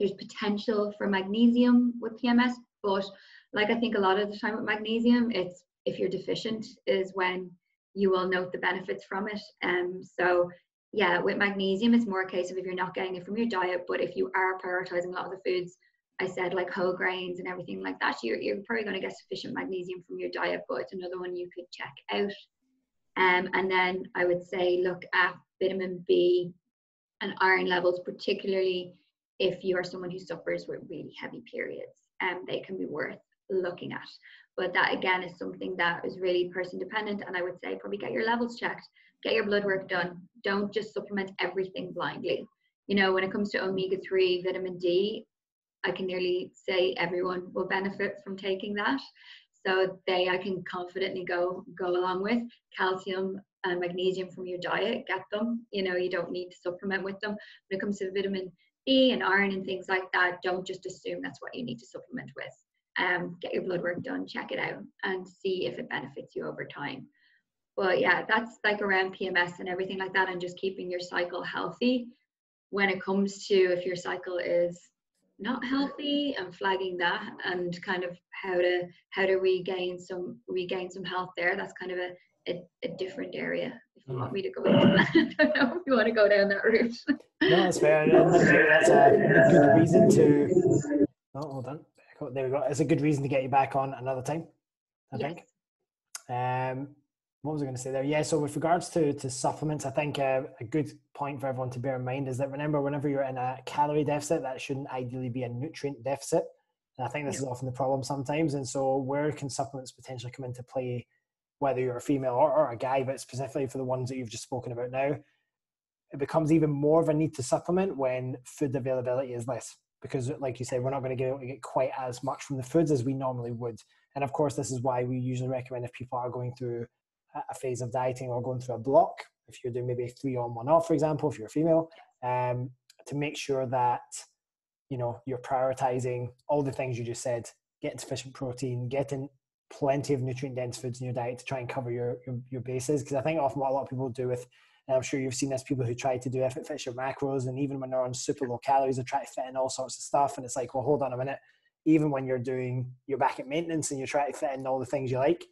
There's potential for magnesium with PMS, but like I think a lot of the time with magnesium, it's if you're deficient is when you will note the benefits from it. So yeah, with magnesium, it's more a case of if you're not getting it from your diet, but if you are prioritizing a lot of the foods I said, like whole grains and everything like that, you're probably going to get sufficient magnesium from your diet, but it's another one you could check out. And then I would say look at vitamin B and iron levels, particularly if you are someone who suffers with really heavy periods. They can be worth looking at. But that again is something that is really person dependent, and I would say probably get your levels checked, get your blood work done. Don't just supplement everything blindly. You know, when it comes to omega-3 vitamin D, I can nearly say everyone will benefit from taking that. So I can confidently go along with. Calcium and magnesium from your diet, get them. You know, you don't need to supplement with them. When it comes to vitamin B and iron and things like that, don't just assume that's what you need to supplement with. Get your blood work done, check it out, and see if it benefits you over time. But yeah, that's like around PMS and everything like that, and just keeping your cycle healthy. When it comes to if your cycle is not healthy, and flagging that, and kind of how to regain some health there, that's kind of a different area. If you want me to go into that, I don't know if you want to go down that route. No, that's fair. And that's a good reason to. Oh, hold on. There we go. It's a good reason to get you back on another time, I think. What was I going to say there? Yeah, so with regards to supplements, I think a good point for everyone to bear in mind is that remember, whenever you're in a calorie deficit, that shouldn't ideally be a nutrient deficit. And I think this is often the problem sometimes. And so where can supplements potentially come into play, whether you're a female or a guy, but specifically for the ones that you've just spoken about now, it becomes even more of a need to supplement when food availability is less. Because like you said, we're not going to get quite as much from the foods as we normally would. And of course, this is why we usually recommend if people are going through a phase of dieting or going through a block, if you're doing maybe a 3 on 1 off, for example, if you're a female, to make sure that, you know, you're prioritizing all the things you just said, getting sufficient protein, getting plenty of nutrient dense foods in your diet to try and cover your bases. Because I think often what a lot of people do with, and I'm sure you've seen this, people who try to do if it fits your macros, and even when they're on super low calories, they try to fit in all sorts of stuff. And it's like, well, hold on a minute. Even when you're back at maintenance and you're trying to fit in all the things you like,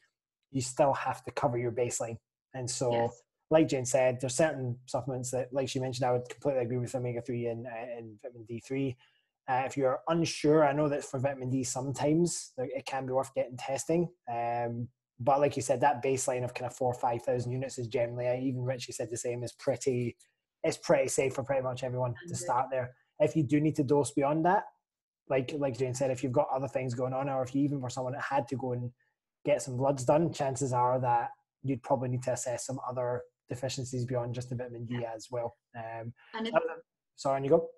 you still have to cover your baseline. And so, like Jayne said, there's certain supplements that, like she mentioned, I would completely agree with omega-3 and vitamin D3. If you're unsure, I know that for vitamin D, sometimes it can be worth getting testing. But like you said, that baseline of kind of 4,000 or 5,000 units is generally, even Richie said the same, is pretty safe for pretty much everyone to start there. If you do need to dose beyond that, like Jayne said, if you've got other things going on, or if you even were someone that had to go and get some bloods done, chances are that you'd probably need to assess some other deficiencies beyond just the vitamin D as well. Sorry, on you go.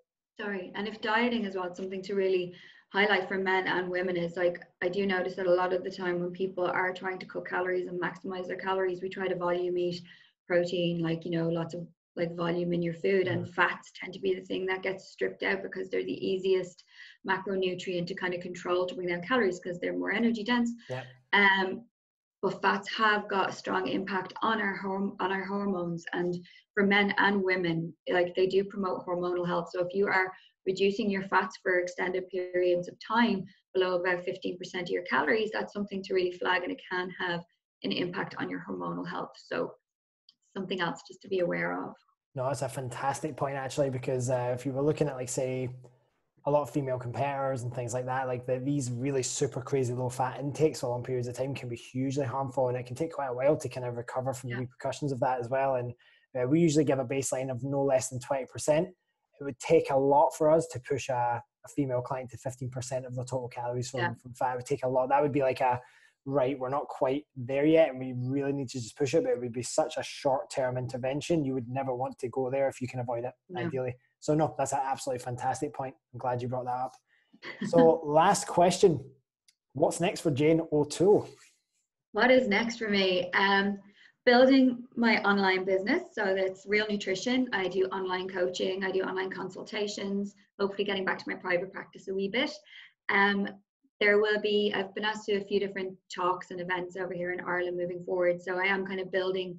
Sorry, and if dieting as well, something to really highlight for men and women is, like, I do notice that a lot of the time when people are trying to cut calories and maximize their calories, we try to volume eat protein, like, you know, lots of like volume in your food, and fats tend to be the thing that gets stripped out because they're the easiest macronutrient to kind of control to bring down calories because they're more energy dense. But fats have got a strong impact on our hormones, and for men and women, like, they do promote hormonal health. So if you are reducing your fats for extended periods of time below about 15% of your calories, that's something to really flag, and it can have an impact on your hormonal health. So something else just to be aware of. No, that's a fantastic point, actually, because if you were looking at, like, say, a lot of female competitors and things like that, like these really super crazy low fat intakes for long periods of time can be hugely harmful, and it can take quite a while to kind of recover from the repercussions of that as well. And we usually give a baseline of no less than 20%. It would take a lot for us to push a female client to 15% of the total calories from fat. It would take a lot. That would be like we're not quite there yet, and we really need to just push it, but it would be such a short-term intervention. You would never want to go there if you can avoid it, ideally. So no, that's an absolutely fantastic point. I'm glad you brought that up. So last question, what's next for Jayne O'Toole? What is next for me? Building my online business. So that's Real Nutrition. I do online coaching. I do online consultations, hopefully getting back to my private practice a wee bit. There will be, I've been asked to do a few different talks and events over here in Ireland moving forward. So I am kind of building.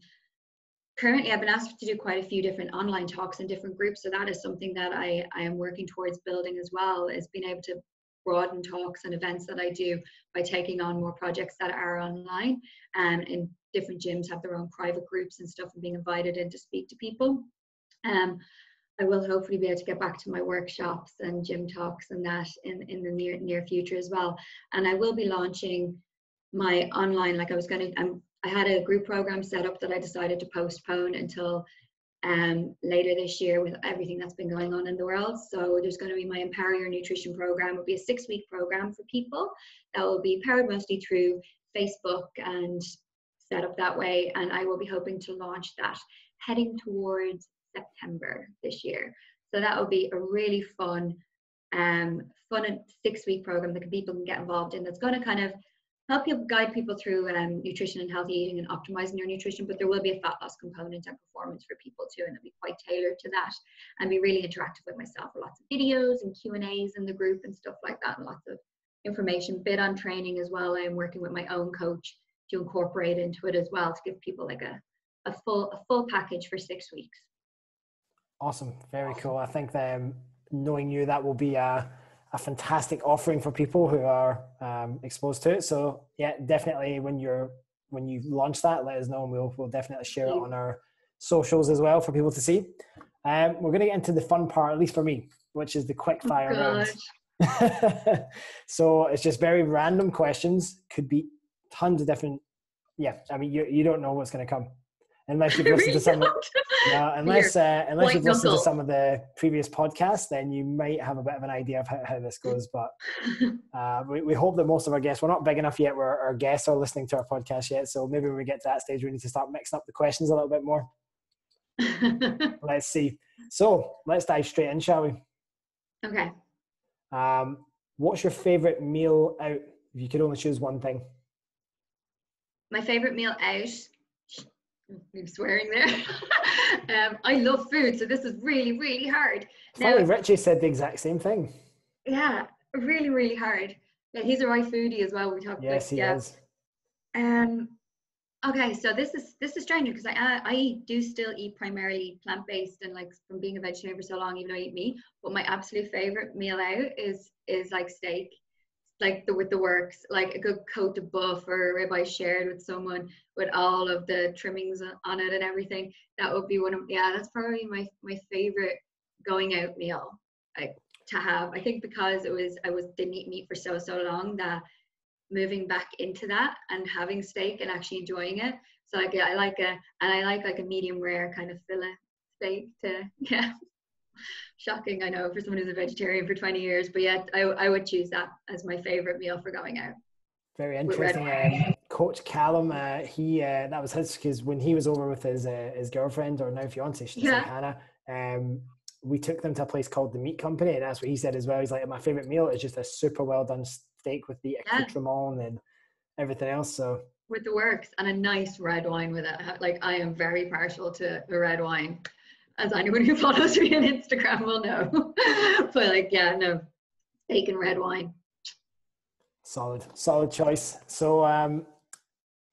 Currently, I've been asked to do quite a few different online talks in different groups. So that is something that I am working towards building as well, is being able to broaden talks and events that I do by taking on more projects that are online, and in different gyms have their own private groups and stuff, and being invited in to speak to people. I will hopefully be able to get back to my workshops and gym talks and that in the near future as well. And I will be launching my online, like I had a group program set up that I decided to postpone until later this year with everything that's been going on in the world. So there's going to be my Empower Your Nutrition program. It'll be a 6-week program for people that will be powered mostly through Facebook and set up that way. And I will be hoping to launch that heading towards September this year. So that will be a really fun 6-week program that people can get involved in. That's going to kind of help you guide people through nutrition and healthy eating and optimizing your nutrition, but there will be a fat loss component and performance for people too, and it'll be quite tailored to that, and be really interactive with myself, with lots of videos and Q&As in the group and stuff like that, and lots of information, bit on training as well. I am working with my own coach to incorporate into it as well, to give people like a full package for 6 weeks. Awesome, very cool. I think knowing you, that will be a fantastic offering for people who are exposed to it. So yeah, definitely when you launch that, let us know, and we'll definitely share it on our socials as well for people to see. We're going to get into the fun part, at least for me, which is the quick fire round. So it's just very random questions, could be tons of different. Yeah, I mean, you don't know what's going to come unless you've listened to some. No, unless you've listened to some of the previous podcasts, then you might have a bit of an idea of how this goes. But we hope that most of our guests, we're not big enough yet where our guests are listening to our podcast yet. So maybe when we get to that stage, we need to start mixing up the questions a little bit more. Let's see. So let's dive straight in, shall we? Okay. What's your favorite meal out? If you could only choose one thing. My favorite meal out. I'm swearing there. I love food, so this is really, really hard. Funny, Richie said the exact same thing. Yeah, really, really hard. Yeah, he's a right foodie as well. We talked. Yes, he is. Okay, so this is strange because I do still eat primarily plant-based, and like from being a vegetarian for so long, even though I eat meat. But my absolute favorite meal out is like steak. Like with the works, like a good coat of buff or a ribeye shared with someone with all of the trimmings on it and everything. That would be that's probably my favorite going out meal, like to have. I think because I didn't eat meat for so long, that moving back into that and having steak and actually enjoying it. So like I like a medium rare kind of fillet steak to Shocking, I know, for someone who's a vegetarian for 20 years, but yeah, I would choose that as my favorite meal for going out. Very interesting. Coach Callum, that was his, because when he was over with his girlfriend, or now fiance, she said, Hannah, we took them to a place called the Meat Company, and that's what he said as well. He's like, my favorite meal is just a super well done steak with the accoutrement and everything else. So with the works, and a nice red wine with it. Like, I am very partial to the red wine, as anyone who follows me on Instagram will know. But like, yeah, no, steak and red wine. Solid choice. So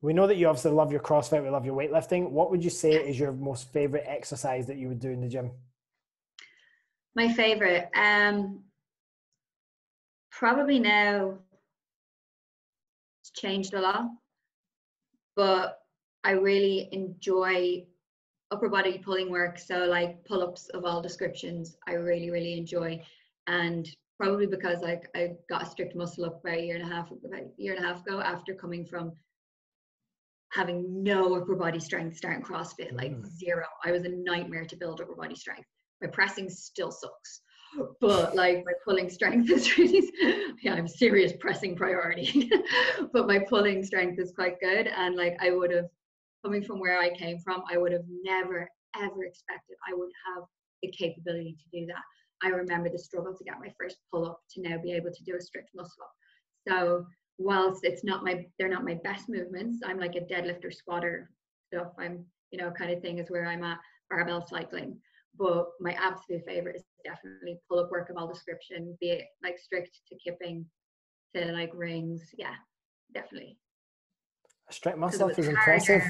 we know that you obviously love your CrossFit, we love your weightlifting. What would you say is your most favorite exercise that you would do in the gym? My favorite, probably now it's changed a lot, but I really enjoy upper body pulling work. So like pull-ups of all descriptions, I really, really enjoy. And probably because like I got a strict muscle up about a year and a half ago, after coming from having no upper body strength starting CrossFit, like zero. I was a nightmare to build upper body strength. My pressing still sucks, but like my pulling strength is really, I'm serious pressing priority, but my pulling strength is quite good. And like I would have, coming from where I came from, I would have never, ever expected I would have the capability to do that. I remember the struggle to get my first pull up to now be able to do a strict muscle up. So whilst they're not my best movements, I'm like a deadlifter squatter stuff. I'm, kind of thing is where I'm at, barbell cycling. But my absolute favorite is definitely pull up work of all description, be it like strict to kipping to like rings. Yeah, definitely. A strict muscle up is impressive.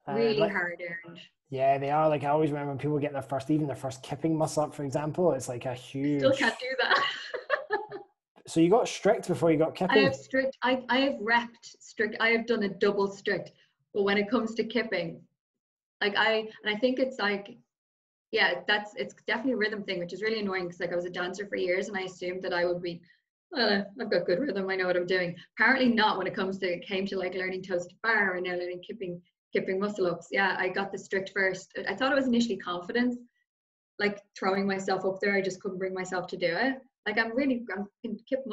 Really hard earned. Yeah, they are. Like, I always remember when people get their first kipping muscle up, for example, it's like a huge. Still can't do that. So you got strict before you got kipping? I have strict. I have repped strict. I have done a double strict. But when it comes to kipping, like I think it's like, yeah, it's definitely a rhythm thing, which is really annoying because like I was a dancer for years and I assumed that I would be, well, I've got good rhythm, I know what I'm doing. Apparently not when it came to like learning toes to bar and now learning kipping muscle ups. Yeah, I got the strict first. I thought it was initially confidence, like throwing myself up there. I just couldn't bring myself to do it. Like I can kip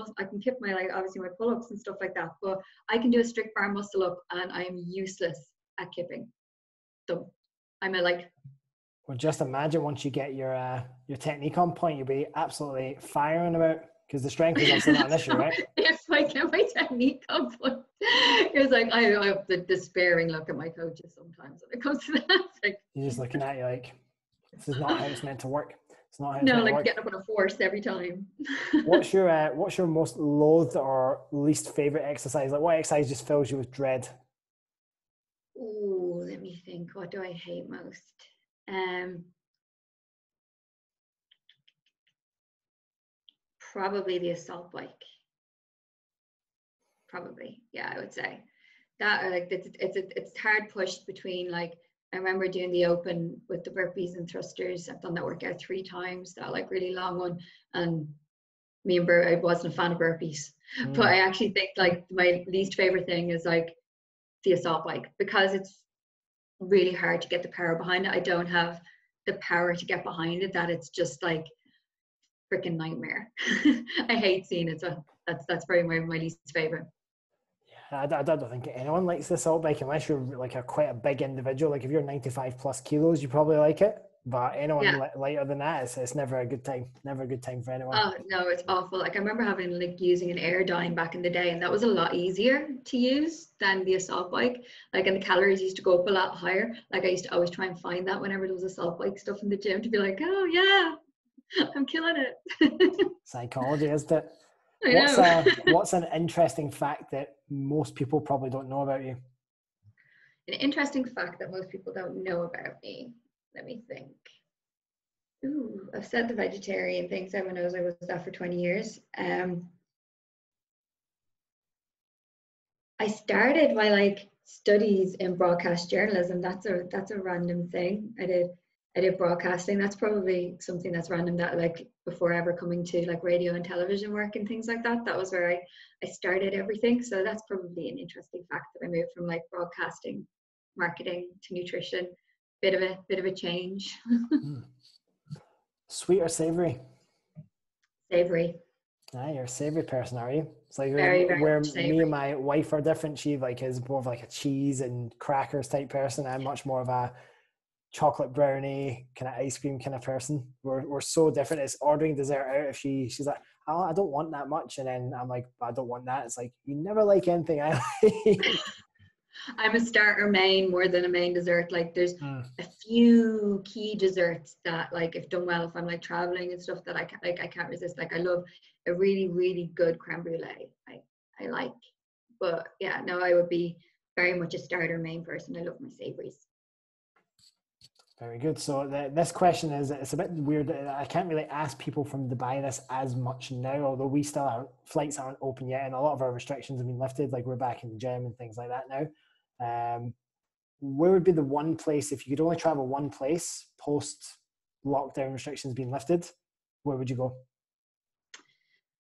my, like obviously my pull-ups and stuff like that, but I can do a strict bar muscle up and I'm useless at kipping. So I'm well, just imagine once you get your technique on point, you'll be absolutely firing about, because the strength is also not an issue, right? If I get my technique on point, it's like I have the despairing look at my coaches sometimes when it comes to that. It's like, you're just looking at you like, this is not how it's meant to work. It's not how it's no, meant like to work. getting up on a force every time. What's your most loathed or least favorite exercise? Like, what exercise just fills you with dread? Oh, let me think. What do I hate most? Probably the assault bike. Probably, yeah, I would say that. Or like it's hard pushed between, like, I remember doing the open with the burpees and thrusters. I've done that workout 3 times, that like really long one. And I wasn't a fan of burpees, but I actually think like my least favorite thing is like the assault bike, because it's really hard to get the power behind it. I don't have the power to get behind it, that it's just like freaking nightmare. I hate seeing it, so that's probably my least favorite. I don't think anyone likes the assault bike unless you're like quite a big individual. Like if you're 95 plus kilos, you probably like it. But anyone lighter than that, it's never a good time. Never a good time for anyone. Oh no, it's awful. Like I remember using an Airdyne back in the day, and that was a lot easier to use than the assault bike. Like, and the calories used to go up a lot higher. Like I used to always try and find that whenever there was assault bike stuff in the gym, to be like, oh yeah, I'm killing it. Psychology, isn't it? I know. What's an interesting fact that most people probably don't know about you? An interesting fact that most people don't know about me. Let me think. Ooh, I've said the vegetarian thing, so everyone knows I was that for 20 years. I started my like studies in broadcast journalism. That's a random thing. I did broadcasting. That's probably something that's random, that like before ever coming to like radio and television work and things like that. That was where I started everything. So that's probably an interesting fact, that I moved from like broadcasting, marketing to nutrition. Bit of a change. Sweet or savory? Savory. You're a savory person, are you? It's like Very, very where savory. Me and my wife are different. She like is more of like a cheese and crackers type person. I'm much more of a chocolate brownie kind of ice cream kind of person. We're so different. It's ordering dessert out. If she's like, oh, I don't want that much, and then I'm like, I don't want that. It's like, you never like anything I like. I'm a starter main more than a main dessert. Like there's a few key desserts that, like, if done well, if I'm like traveling and stuff, that I can't resist. Like I love a really, really good creme brulee. I like, but yeah, no, I would be very much a starter main person. I love my savories. Very good. So this question it's a bit weird. I can't really ask people from Dubai this as much now, although flights aren't open yet, and a lot of our restrictions have been lifted. Like we're back in the gym and things like that now. Where would be the one place, if you could only travel one place post lockdown restrictions being lifted, where would you go?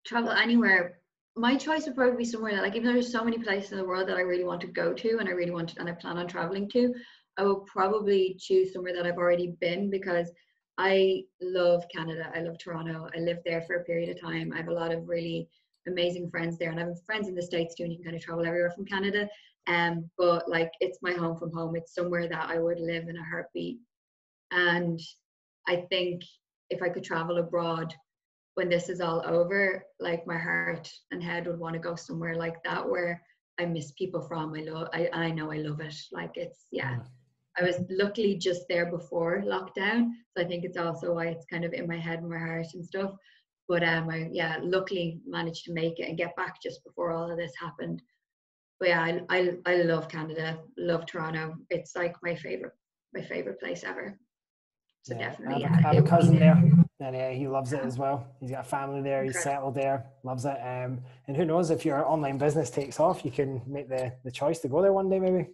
Travel anywhere. My choice would probably be somewhere that, like, even though there's so many places in the world that I really want to go to and I plan on traveling to, I will probably choose somewhere that I've already been, because I love Canada. I love Toronto. I lived there for a period of time. I have a lot of really amazing friends there, and I have friends in the States too, and you can kind of travel everywhere from Canada. But like, it's my home from home. It's somewhere that I would live in a heartbeat. And I think if I could travel abroad when this is all over, like my heart and head would want to go somewhere like that where I miss people from. I know I love it. Like it's, yeah. I was luckily just there before lockdown. So I think it's also why it's kind of in my head and my heart and stuff. But I luckily managed to make it and get back just before all of this happened. But yeah, I love Canada, love Toronto. It's like my favorite place ever. So Yeah, definitely, I have a cousin there, and he loves it Yeah. as well. He's got a family there. He's Incredible. settled there, loves it. And who knows, if your online business takes off, you can make the choice to go there one day, maybe.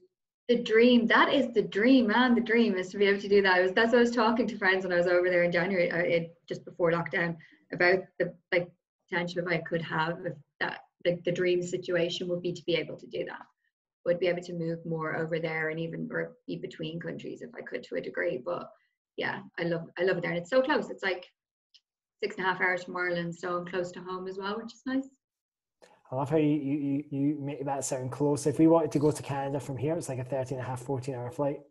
The dream, that is the dream, man. The dream is to be able to do that. That's what I was talking to friends when I was over there in January, just before lockdown, about the like potential if I could have, if that the dream situation would be to be able to do that. Would be able to move more over there and even or be between countries if I could to a degree. But yeah, I love it there, and it's so close. It's like 6.5 hours from Ireland, so I'm close to home as well, which is nice. I love how you make that sound close. If we wanted to go to Canada from here, it's like a 13.5, 14-hour flight.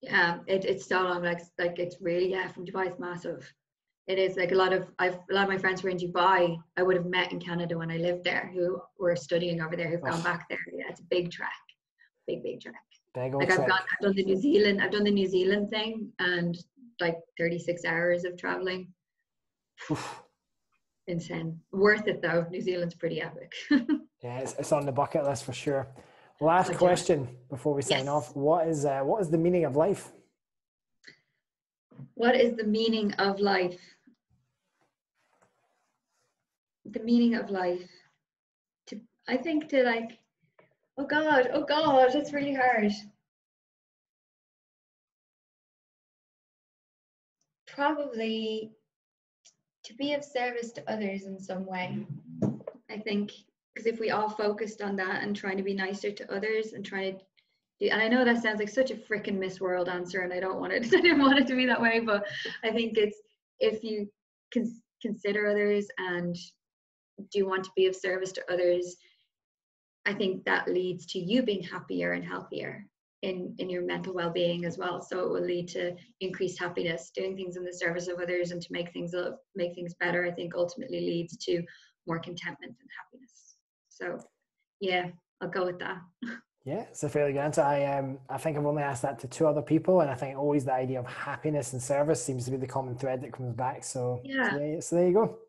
Yeah, it's so long. Like it's really, yeah, from Dubai it's massive. It is like a lot of my friends who are in Dubai I would have met in Canada when I lived there, who were studying over there, who've gone back there. Yeah, it's a big trek, big trek. Big old Like trek. I've done the New Zealand thing, and like 36 hours of traveling. Oof. Insane. Worth it though. New Zealand's pretty epic. Yeah, it's on the bucket list for sure. Last question before we sign off. What is the meaning of life? What is the meaning of life? The meaning of life. I think to like, oh God, that's really hard. Probably to be of service to others in some way. I think because if we all focused on that and trying to be nicer to others and trying to do, and I know that sounds like such a freaking Miss World answer, and I don't want it. I didn't want it to be that way, but I think it's if you consider others and do want to be of service to others, I think that leads to you being happier and healthier in your mental well-being as well. So it will lead to increased happiness. Doing things in the service of others and to make things better, I think ultimately leads to more contentment and happiness. So yeah, I'll go with that. Yeah, it's a fairly good answer. I think I've only asked that to 2 other people, and I think always the idea of happiness and service seems to be the common thread that comes back. So there you go.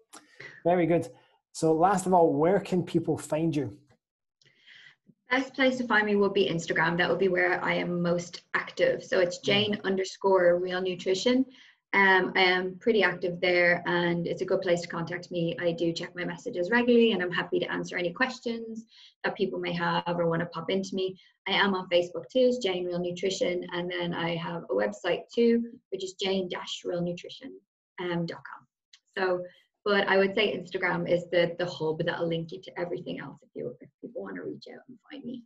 Very good. So last of all, where can people find you? Best place to find me would be Instagram. That would be where I am most active. So it's Jayne_real nutrition. I am pretty active there, and it's a good place to contact me. I do check my messages regularly, and I'm happy to answer any questions that people may have or want to pop into me. I am on Facebook too, it's Jayne Real Nutrition, and then I have a website too, which is jayne-realnutrition.com. So, but I would say Instagram is the hub that'll link you to everything else if people want to reach out and find me.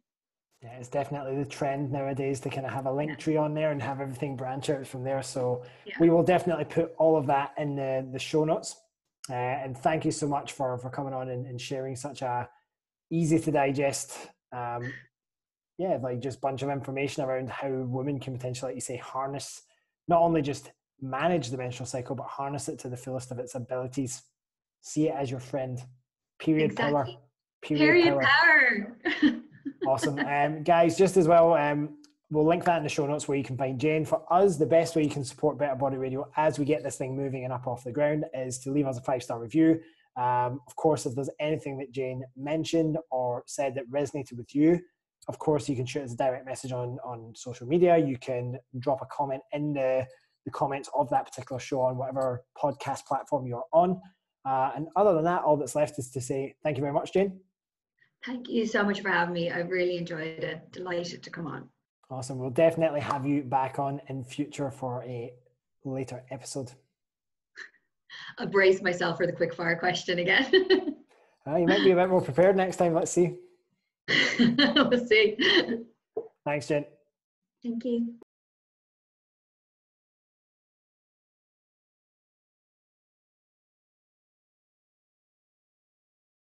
Yeah, it's definitely the trend nowadays to kind of have a link tree on there and have everything branch out from there. So we will definitely put all of that in the show notes. And thank you so much for coming on and sharing such a easy to digest, like just bunch of information around how women can potentially, like you say, harness, not only just manage the menstrual cycle, but harness it to the fullest of its abilities. See it as your friend. Period power. Period power. Awesome. Guys, just as well, we'll link that in the show notes where you can find Jayne. For us, the best way you can support Better Body Radio as we get this thing moving and up off the ground is to leave us a 5-star review. Of course, if there's anything that Jayne mentioned or said that resonated with you, of course, you can shoot us a direct message on social media. You can drop a comment in the comments of that particular show on whatever podcast platform you're on. And other than that, all that's left is to say thank you very much, Jayne. Thank you so much for having me. I really enjoyed it. Delighted to come on. Awesome. We'll definitely have you back on in future for a later episode. I'll brace myself for the quick fire question again. You might be a bit more prepared next time. Let's see. We'll see. Thanks, Jayne. Thank you.